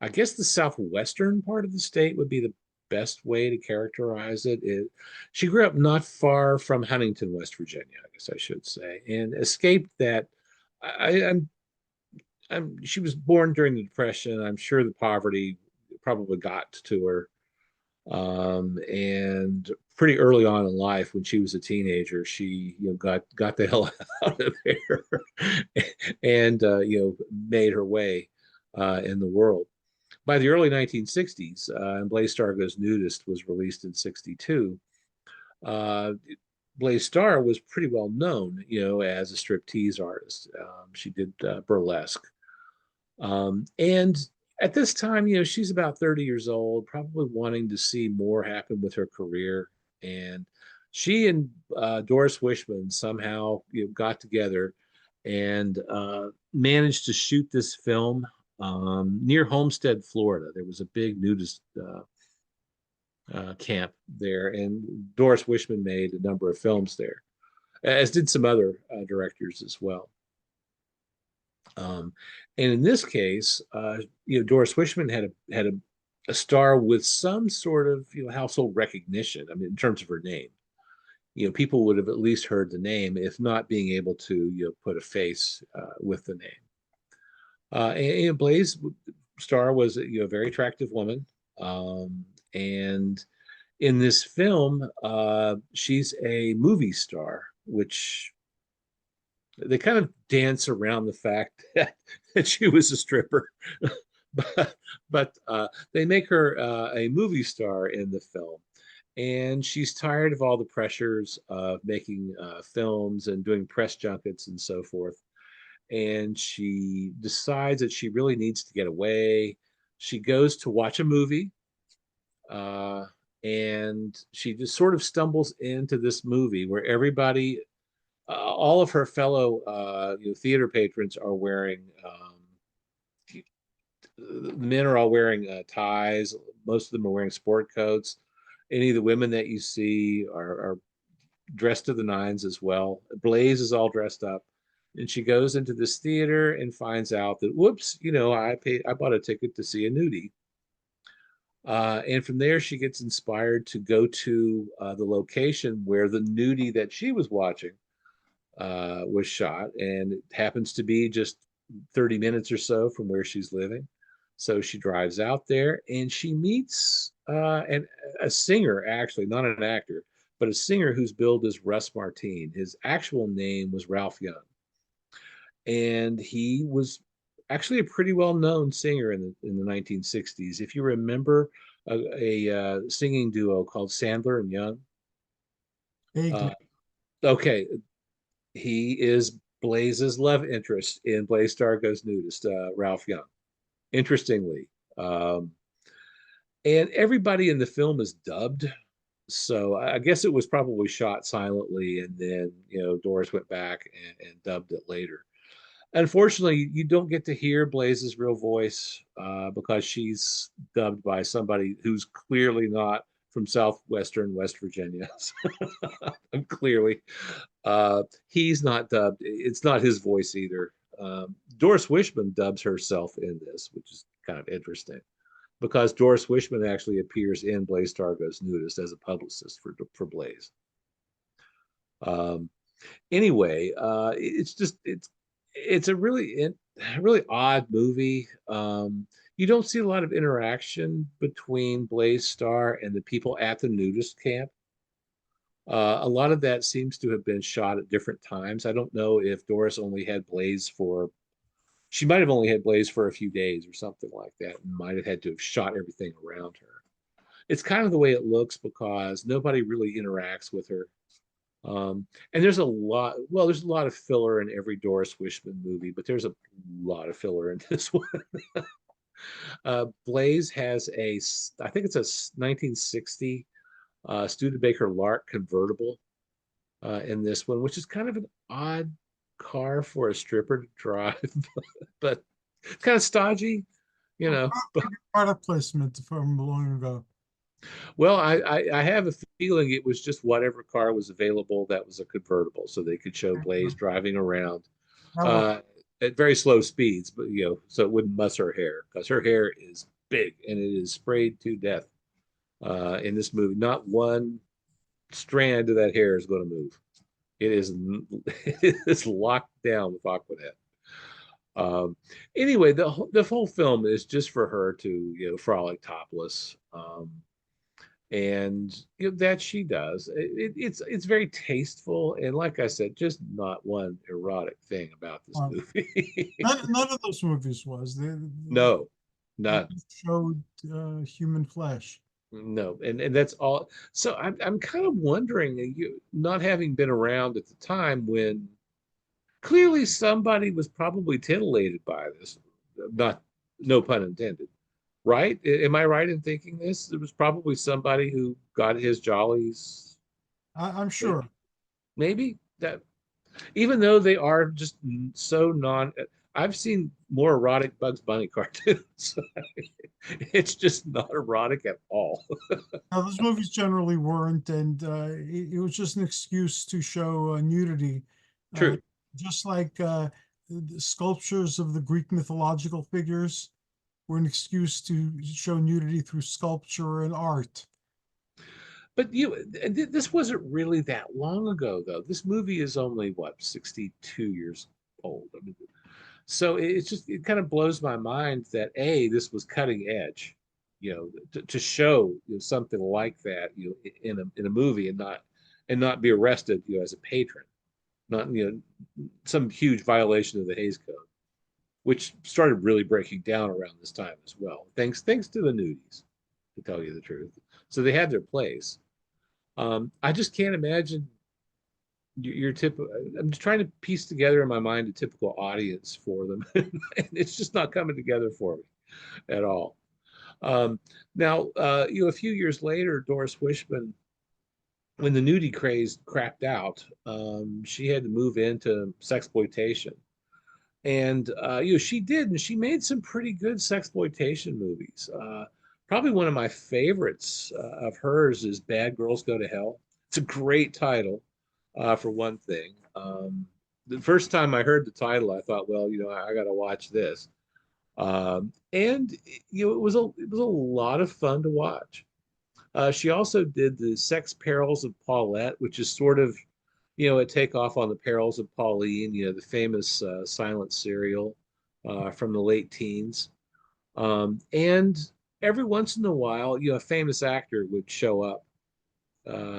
I guess the southwestern part of the state would be the best way to characterize it. She grew up not far from Huntington, West Virginia, I guess I should say, and escaped that. She was born during the Depression. I'm sure the poverty probably got to her. And pretty early on in life, when she was a teenager, she got the hell out of there and made her way in the world. By the early 1960s, and Blaze Starr Goes Nudist was released in '62. Uh, Blaze Starr was pretty well known, as a striptease artist. She did burlesque. And at this time, she's about 30 years old, probably wanting to see more happen with her career. And she and Doris Wishman somehow got together and managed to shoot this film near Homestead, Florida. There was a big nudist camp there, and Doris Wishman made a number of films there, as did some other directors as well. And in this case, Doris Wishman had a star with some sort of household recognition. I mean, in terms of her name, people would have at least heard the name, if not being able to put a face with the name. And Blaze Starr was a very attractive woman, and in this film, she's a movie star, which they kind of dance around the fact that she was a stripper, but they make her a movie star in the film. And she's tired of all the pressures of making films and doing press junkets and so forth. And she decides that she really needs to get away. She goes to watch a movie, and she just sort of stumbles into this movie where everybody, all of her fellow theater patrons are wearing, the men are all wearing ties. Most of them are wearing sport coats. Any of the women that you see are dressed to the nines as well. Blaze is all dressed up. And she goes into this theater and finds out that, whoops, I bought a ticket to see a nudie. And from there, she gets inspired to go to the location where the nudie that she was watching was shot, and it happens to be just 30 minutes or so from where she's living. So she drives out there and she meets a singer, actually, not an actor, but a singer who's billed as Russ Martin. His actual name was Ralph Young. And he was actually a pretty well-known singer in the 1960s. If you remember a singing duo called Sandler and Young. Okay, he is Blaze's love interest in Blaze Starr Goes Nudist, Ralph Young. Interestingly, and everybody in the film is dubbed, so I guess it was probably shot silently, and then Doris went back and dubbed it later. Unfortunately, you don't get to hear Blaze's real voice because she's dubbed by somebody who's clearly not from southwestern West Virginia. Clearly, he's not dubbed. It's not his voice either. Doris Wishman dubs herself in this, which is kind of interesting because Doris Wishman actually appears in Blaze Starr Goes Nudist as a publicist for Blaze. Anyway, it's a really odd movie. You don't see a lot of interaction between Blaze Starr and the people at the nudist camp. A lot of that seems to have been shot at different times. I don't know if Doris only had Blaze she might have only had Blaze for a few days or something like that, and might have had to have shot everything around her. It's kind of the way it looks because nobody really interacts with her. And there's a lot of filler in every Doris Wishman movie, but there's a lot of filler in this one. Blaze has I think it's a 1960 Studebaker Lark convertible in this one, which is kind of an odd car for a stripper to drive, but kind of stodgy, Product placement from long ago. Well, I have a feeling it was just whatever car was available that was a convertible, so they could show Blaze driving around at very slow speeds, but so it wouldn't muss her hair because her hair is big and it is sprayed to death. in this movie. Not one strand of that hair is going to move. It is it is locked down with Aquanet. Um, anyway, the whole film is just for her to frolic topless, and that she does. It's very tasteful, and like I said, just not one erotic thing about this Um, movie. none of those movies was. No, They none. just showed human flesh. No, and that's all. So I'm kind of wondering, you not having been around at the time when clearly somebody was probably titillated by this, not no pun intended, right? Am I right in thinking this? There was probably somebody who got his jollies, I'm maybe, sure. maybe that even though they are just so non. I've seen more erotic Bugs Bunny cartoons. It's just not erotic at all. Now, those movies generally weren't, and it was just an excuse to show nudity, uh, True. just like the sculptures of the Greek mythological figures were an excuse to show nudity through sculpture and art. But this wasn't really that long ago, though. This movie is only what 62 years old. I mean, so it's just it kind of blows my mind that this was cutting edge, to show something like that, in a movie and not be arrested, as a patron, not some huge violation of the Hays Code, which started really breaking down around this time as well. Thanks to the nudies, to tell you the truth. So they had their place. I just can't imagine your tip. I'm just trying to piece together in my mind a typical audience for them, and it's just not coming together for me at all. Now, a few years later, Doris Wishman, when the nudie craze crapped out, she had to move into sexploitation, and she did, and she made some pretty good sexploitation movies. Probably one of my favorites of hers is Bad Girls Go to Hell. It's a great title, for one thing. The first time I heard the title, I thought, well, I got to watch this. And it was a lot of fun to watch. She also did the Sex Perils of Paulette, which is sort of a takeoff on the Perils of Pauline, the famous silent serial from the late teens. And every once in a while, a famous actor would show up.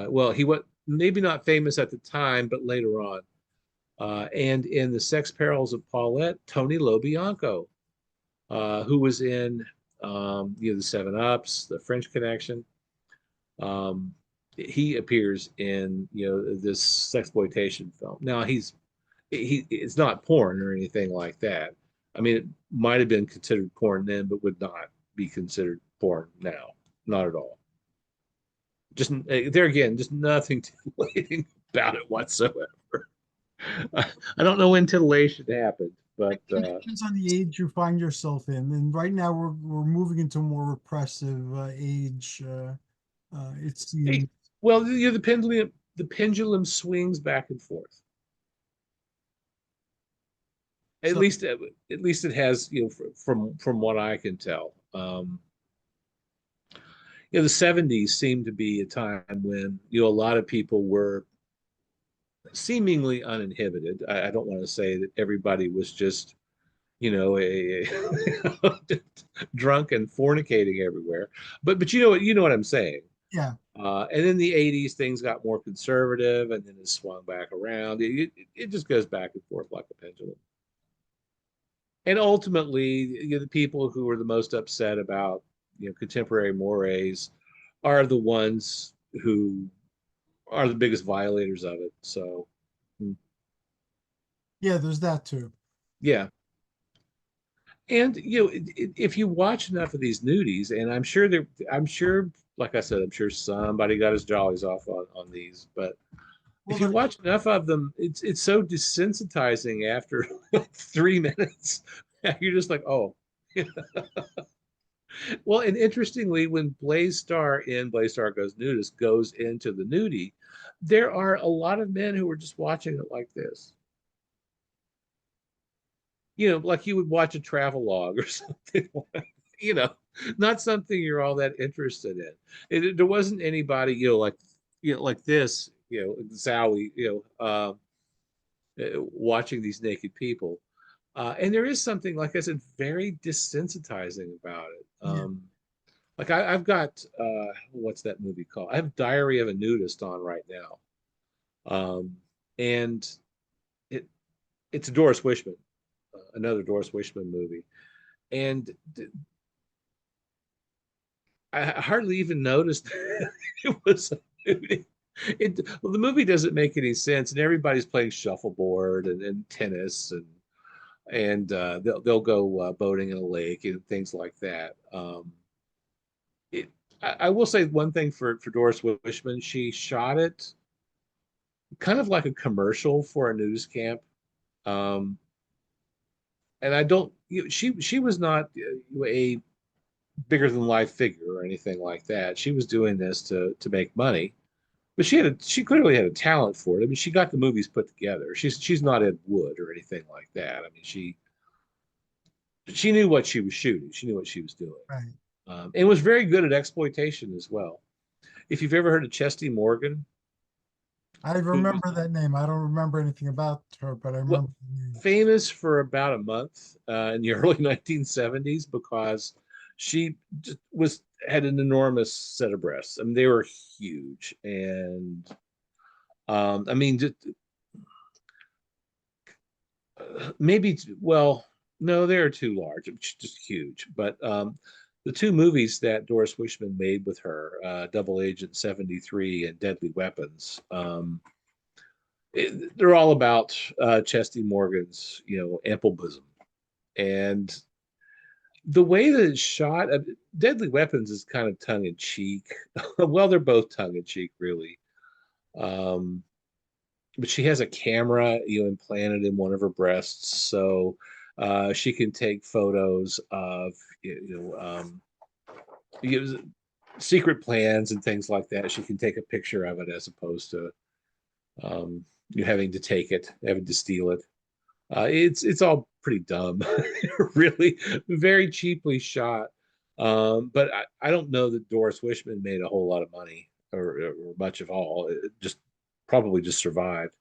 Well, he was maybe not famous at the time, but later on. And in the Sex Perils of Paulette, Tony Lobianco, who was in the Seven Ups, the French Connection. Um, he appears in this sexploitation film. Now it's not porn or anything like that. I mean, it might have been considered porn then, but would not be considered porn now. Not at all. Just there again, just nothing titillating about it whatsoever. I don't know when titillation happened, but It depends on the age you find yourself in. And right now we're moving into a more repressive age. It seems. hey, well, the pendulum swings back and forth. So At least it has, from what I can tell. The 70s seemed to be a time when a lot of people were seemingly uninhibited. I don't want to say that everybody was just a drunk and fornicating everywhere, but you know what I'm saying. yeah, And in the 80s, things got more conservative, and then it swung back around. It just goes back and forth like a pendulum. And ultimately, the people who are the most upset about contemporary mores are the ones who are the biggest violators of it. So, yeah, there's that too. yeah. And if you watch enough of these nudies, and I'm sure, like I said, I'm sure somebody got his jollies off on these, but Well, if you there, watch enough of them, it's so desensitizing after like 3 minutes. You're just like, oh. Well, and interestingly, when Blaze Star in Blaze Star Goes Nudist goes into the nudie, there are a lot of men who are just watching it like this. Like you would watch a travel log or something. you know, not something you're all that interested in. There wasn't anybody, like this, Zowie, watching these naked people. And there is something, like I said, very desensitizing about it. Yeah, Like I've got what's that movie called? I have Diary of a Nudist on right now, and it it's a Doris Wishman, another Doris Wishman movie, and I hardly even noticed it was a movie. Well, the movie doesn't make any sense, and everybody's playing shuffleboard and tennis, and they'll go boating in a lake and things like that. It, I will say one thing for Doris Wishman, she shot it kind of like a commercial for a news camp. Um, and I don't, she was not a bigger than life figure or anything like that. She was doing this to make money, but she clearly had a talent for it. I mean, she got the movies put together. She's not Ed Wood or anything like that. I mean, she knew what she was shooting. She knew what she was doing, right. and was very good at exploitation as well. If you've ever heard of Chesty Morgan, I who was remember that name. I don't remember anything about her, but I well, remember the name. famous for about a month in the early 1970s because she just was had an enormous set of breasts. I mean, they were huge, and I mean, just maybe well, no, they're too large. It's just huge. But the two movies that Doris Wishman made with her, Double Agent 73 and Deadly Weapons, they're all about Chesty Morgan's, ample bosom. And the way that it's shot, Deadly Weapons is kind of tongue in cheek. Well, they're both tongue in cheek, really. Um, but she has a camera, implanted in one of her breasts, so she can take photos of, you know, secret plans and things like that. She can take a picture of it as opposed to you having to take it, having to steal it. It's all pretty dumb, really, very cheaply shot. But I don't know that Doris Wishman made a whole lot of money or much of all. It just probably just survived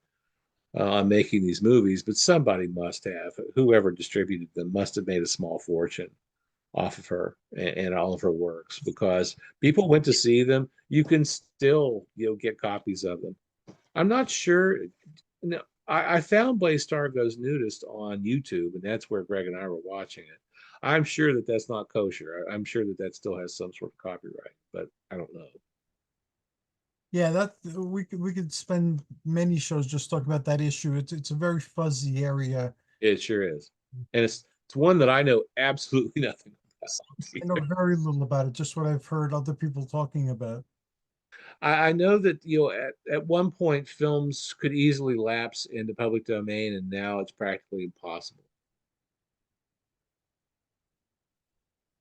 on making these movies. But somebody must have, whoever distributed them, must have made a small fortune off of her and all of her works because people went to see them. You can still, get copies of them. I'm not sure. No, I found Blaze Star Goes Nudist on YouTube, and that's where Greg and I were watching it. I'm sure that that's not kosher. I'm sure that that still has some sort of copyright, but I don't know. Yeah, that we could spend many shows just talking about that issue. It's a very fuzzy area. It sure is, and it's one that I know absolutely nothing I know about. very little about it, just what I've heard other people talking about. I know that at one point films could easily lapse into public domain, and now it's practically impossible.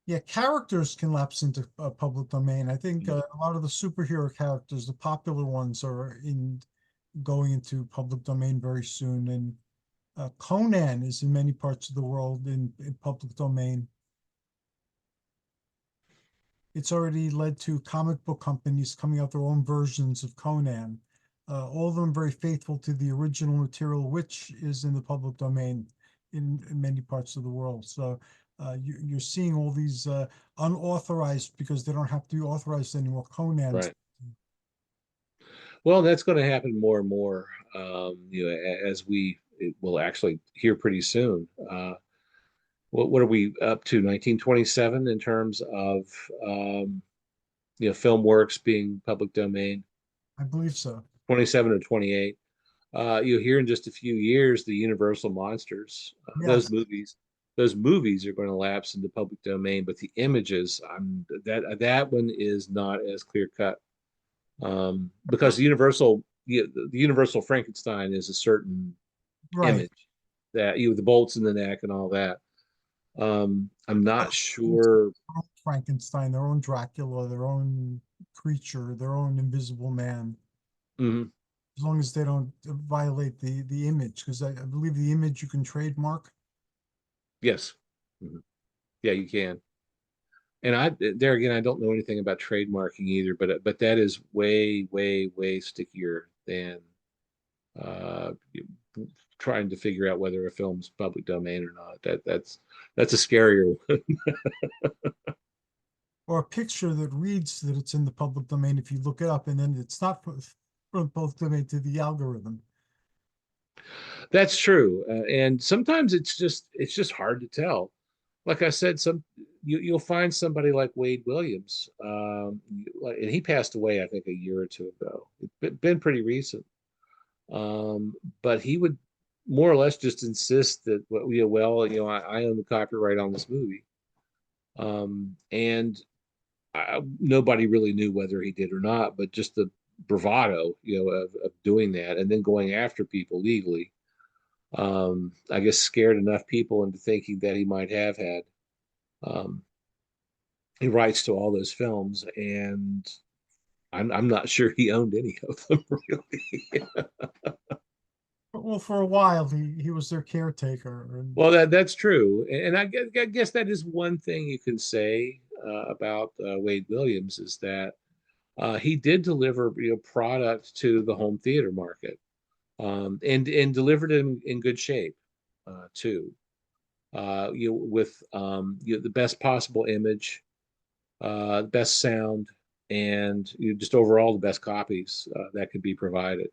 Yeah, characters can lapse into public domain. I think Mhm. a lot of the superhero characters, the popular ones, are in going into public domain very soon. And Conan is in many parts of the world in public domain. It's already led to comic book companies coming out their own versions of Conan. All of them very faithful to the original material, which is in the public domain in many parts of the world. So you're seeing all these unauthorized because they don't have to be authorized anymore. Conan's. Right. Well, that's going to happen more and more, as we it will actually hear pretty soon. What are we up to? 1927 in terms of film works being public domain. I believe so. 27 or 28. You'll hear in just a few years the Universal monsters. Yes, Those movies are going to lapse into public domain, but the images, that one is not as clear cut because the Universal Frankenstein is a certain right. image that the bolts in the neck and all that. I'm not sure. Frankenstein, their own Dracula, their own creature, their own invisible man. Mhm. As long as they don't violate the image, because I believe the image you can trademark. Yes. Mhm. Yeah, you can. And there again, I don't know anything about trademarking either, but that is way, way, way stickier than uh, trying to figure out whether a film's public domain or not. That's a scarier one. Or a picture that reads that it's in the public domain if you look it up, and then it's not from the public domain to the algorithm. That's true, and sometimes it's just hard to tell. Like I said, you'll find somebody like Wade Williams, and he passed away, I think, a year or two ago. It's been pretty recent, but he would more or less just insist that, I own the copyright on this movie, and nobody really knew whether he did or not, but just the bravado, of doing that and then going after people legally, I guess scared enough people into thinking that he might have had um, rights to all those films, and I'm not sure he owned any of them really. Well, for a while he was their caretaker, and Well, that's true, and I guess that is one thing you can say about Wade Williams is that he did deliver product to the home theater market, and delivered it in good shape too. With the best possible image, the best sound, and just overall the best copies that could be provided.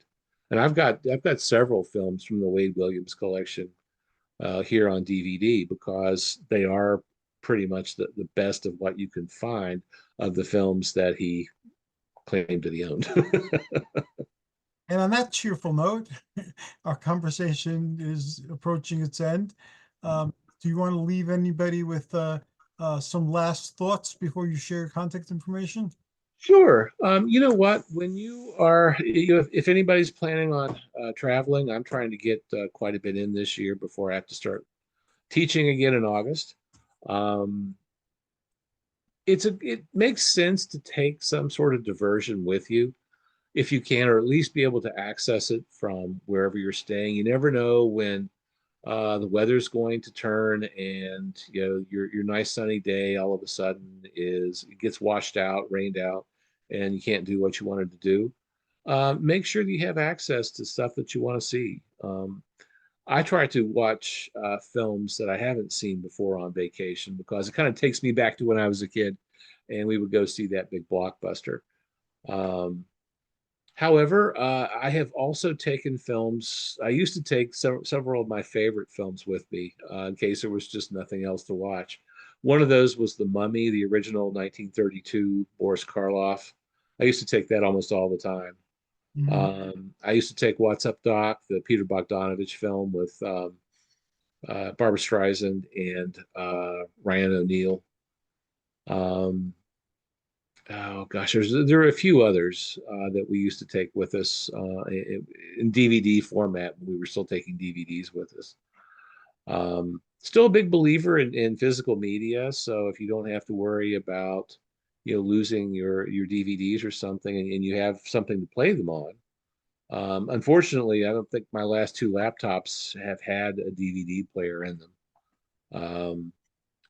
And I've got several films from the Wade Williams collection here on DVD because they are pretty much the best of what you can find of the films that he claimed that he owned. on that cheerful note, our conversation is approaching its end. Do you want to leave anybody with some last thoughts before you share your contact information? Sure. You know what? When if anybody's planning on traveling, I'm trying to get quite a bit in this year before I have to start teaching again in August. Um, it makes sense to take some sort of diversion with you if you can, or at least be able to access it from wherever you're staying. You never know when the weather's going to turn, and your nice sunny day all of a sudden it gets washed out, rained out, and you can't do what you wanted to do. Make sure that you have access to stuff that you want to see. I try to watch films that I haven't seen before on vacation because it kind of takes me back to when I was a kid and we would go see that big blockbuster. Um, However, I have also taken films. I used to take several of my favorite films with me in case there was just nothing else to watch. One of those was The Mummy, the original 1932 Boris Karloff. I used to take that almost all the time. Mhm. I used to take What's Up, Doc, the Peter Bogdanovich film with Barbara Streisand and Ryan O'Neal. Um, Oh gosh, there are a few others that we used to take with us in DVD format. We were still taking DVDs with us. Still a big believer in physical media, so if you don't have to worry about losing your DVDs or something, and you have something to play them on. Unfortunately, I don't think my last two laptops have had a DVD player in them. Um,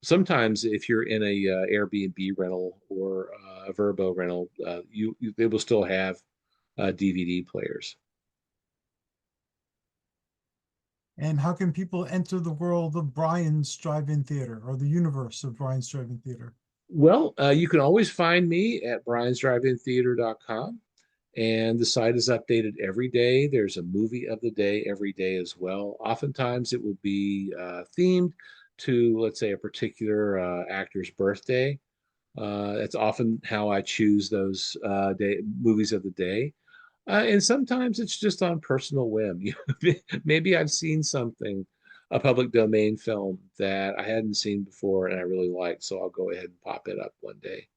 Sometimes if you're in a Airbnb rental or a Verbo rental, they will still have DVD players. And how can people enter the world of Brian's Drive-In Theater or the universe of Brian's Drive-In Theater? Well, you can always find me at briansdriveintheater.com, and the site is updated every day. There's a movie of the day every day as well. Oftentimes it will be themed to, let's say, a particular actor's birthday. That's often how I choose those movies of the day. And sometimes it's just on personal whim. Maybe I've seen something, a public domain film that I hadn't seen before and I really liked, so I'll go ahead and pop it up one day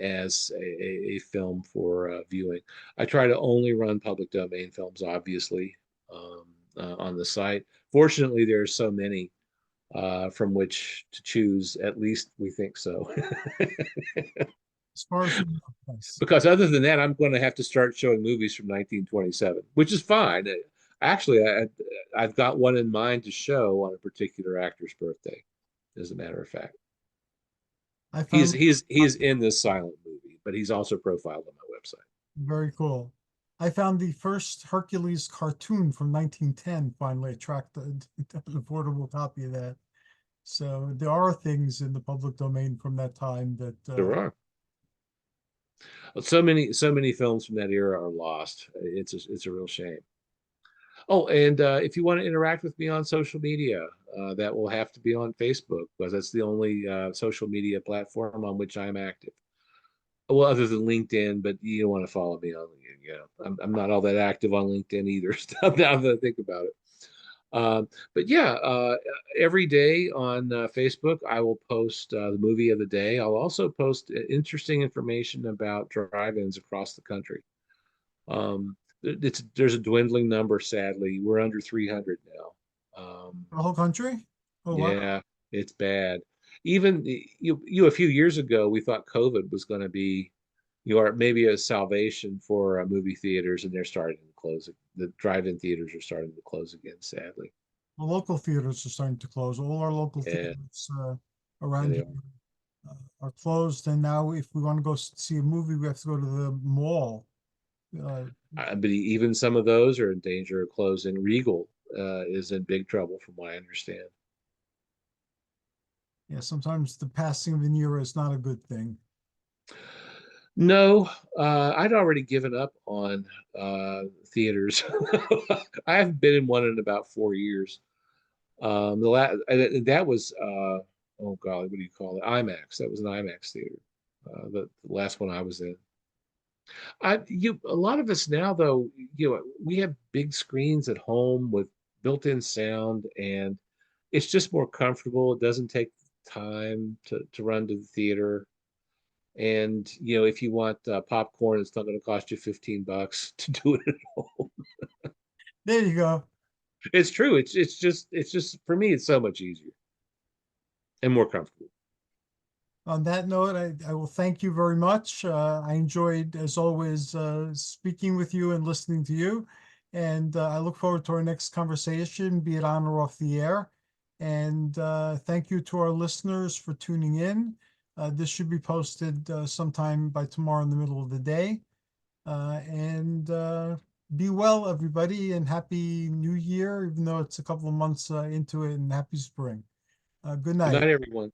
as a film for viewing. I try to only run public domain films, obviously, um, on the site. Fortunately, there are so many from which to choose. At least we think so. As far as we know, yes. Because other than that, I'm going to have to start showing movies from 1927, which is fine. Actually, I've got one in mind to show on a particular actor's birthday, as a matter of fact. I He's found he's he's in this silent movie, but he's also profiled on my website. very cool. I found the first Hercules cartoon from 1910. Finally, I tracked an affordable copy of that. So there are things in the public domain from that time that There are so many films from that era are lost. It's a real shame. Oh, and if you want to interact with me on social media, that will have to be on Facebook because that's the only social media platform on which I'm active. Well, other than LinkedIn, but you don't want to follow me on, I'm not all that active on LinkedIn either. Now that I think about it. But yeah, every day on Facebook, I will post the movie of the day. I'll also post interesting information about drive-ins across the country. There's a dwindling number, sadly. We're under 300 now. the whole country. Oh wow! Yeah, it's bad. Even you a few years ago, we thought COVID was going to be, maybe a salvation for movie theaters, and they're starting to close. The drive-in theaters are starting to close again, sadly. The local theaters are starting to close. All our local Yeah, theaters yeah, around they here are. are closed. And now, if we want to go see a movie, we have to go to the mall. Uh, But even some of those are in danger of closing. Regal is in big trouble, from what I understand. yeah, sometimes the passing of an era is not a good thing. No, I'd already given up on theaters. I haven't been in one in about 4 years. That was oh golly, what do you call it? IMAX. That was an IMAX theater. The last one I was in. A lot of us now though, we have big screens at home with built-in sound, and it's just more comfortable. It doesn't take time to run to the theater. And if you want popcorn, it's not going to cost you $15 to do it at home. There you go. It's true. It's just for me, it's so much easier and more comfortable. On that note, I will thank you very much. I enjoyed, as always, speaking with you and listening to you. And I look forward to our next conversation, be it on or off the air. And thank you to our listeners for tuning in. This should be posted sometime by tomorrow in the middle of the day. And be well, everybody, and happy New Year, even though it's a couple of months into it, and happy spring. Good Good night. night, everyone.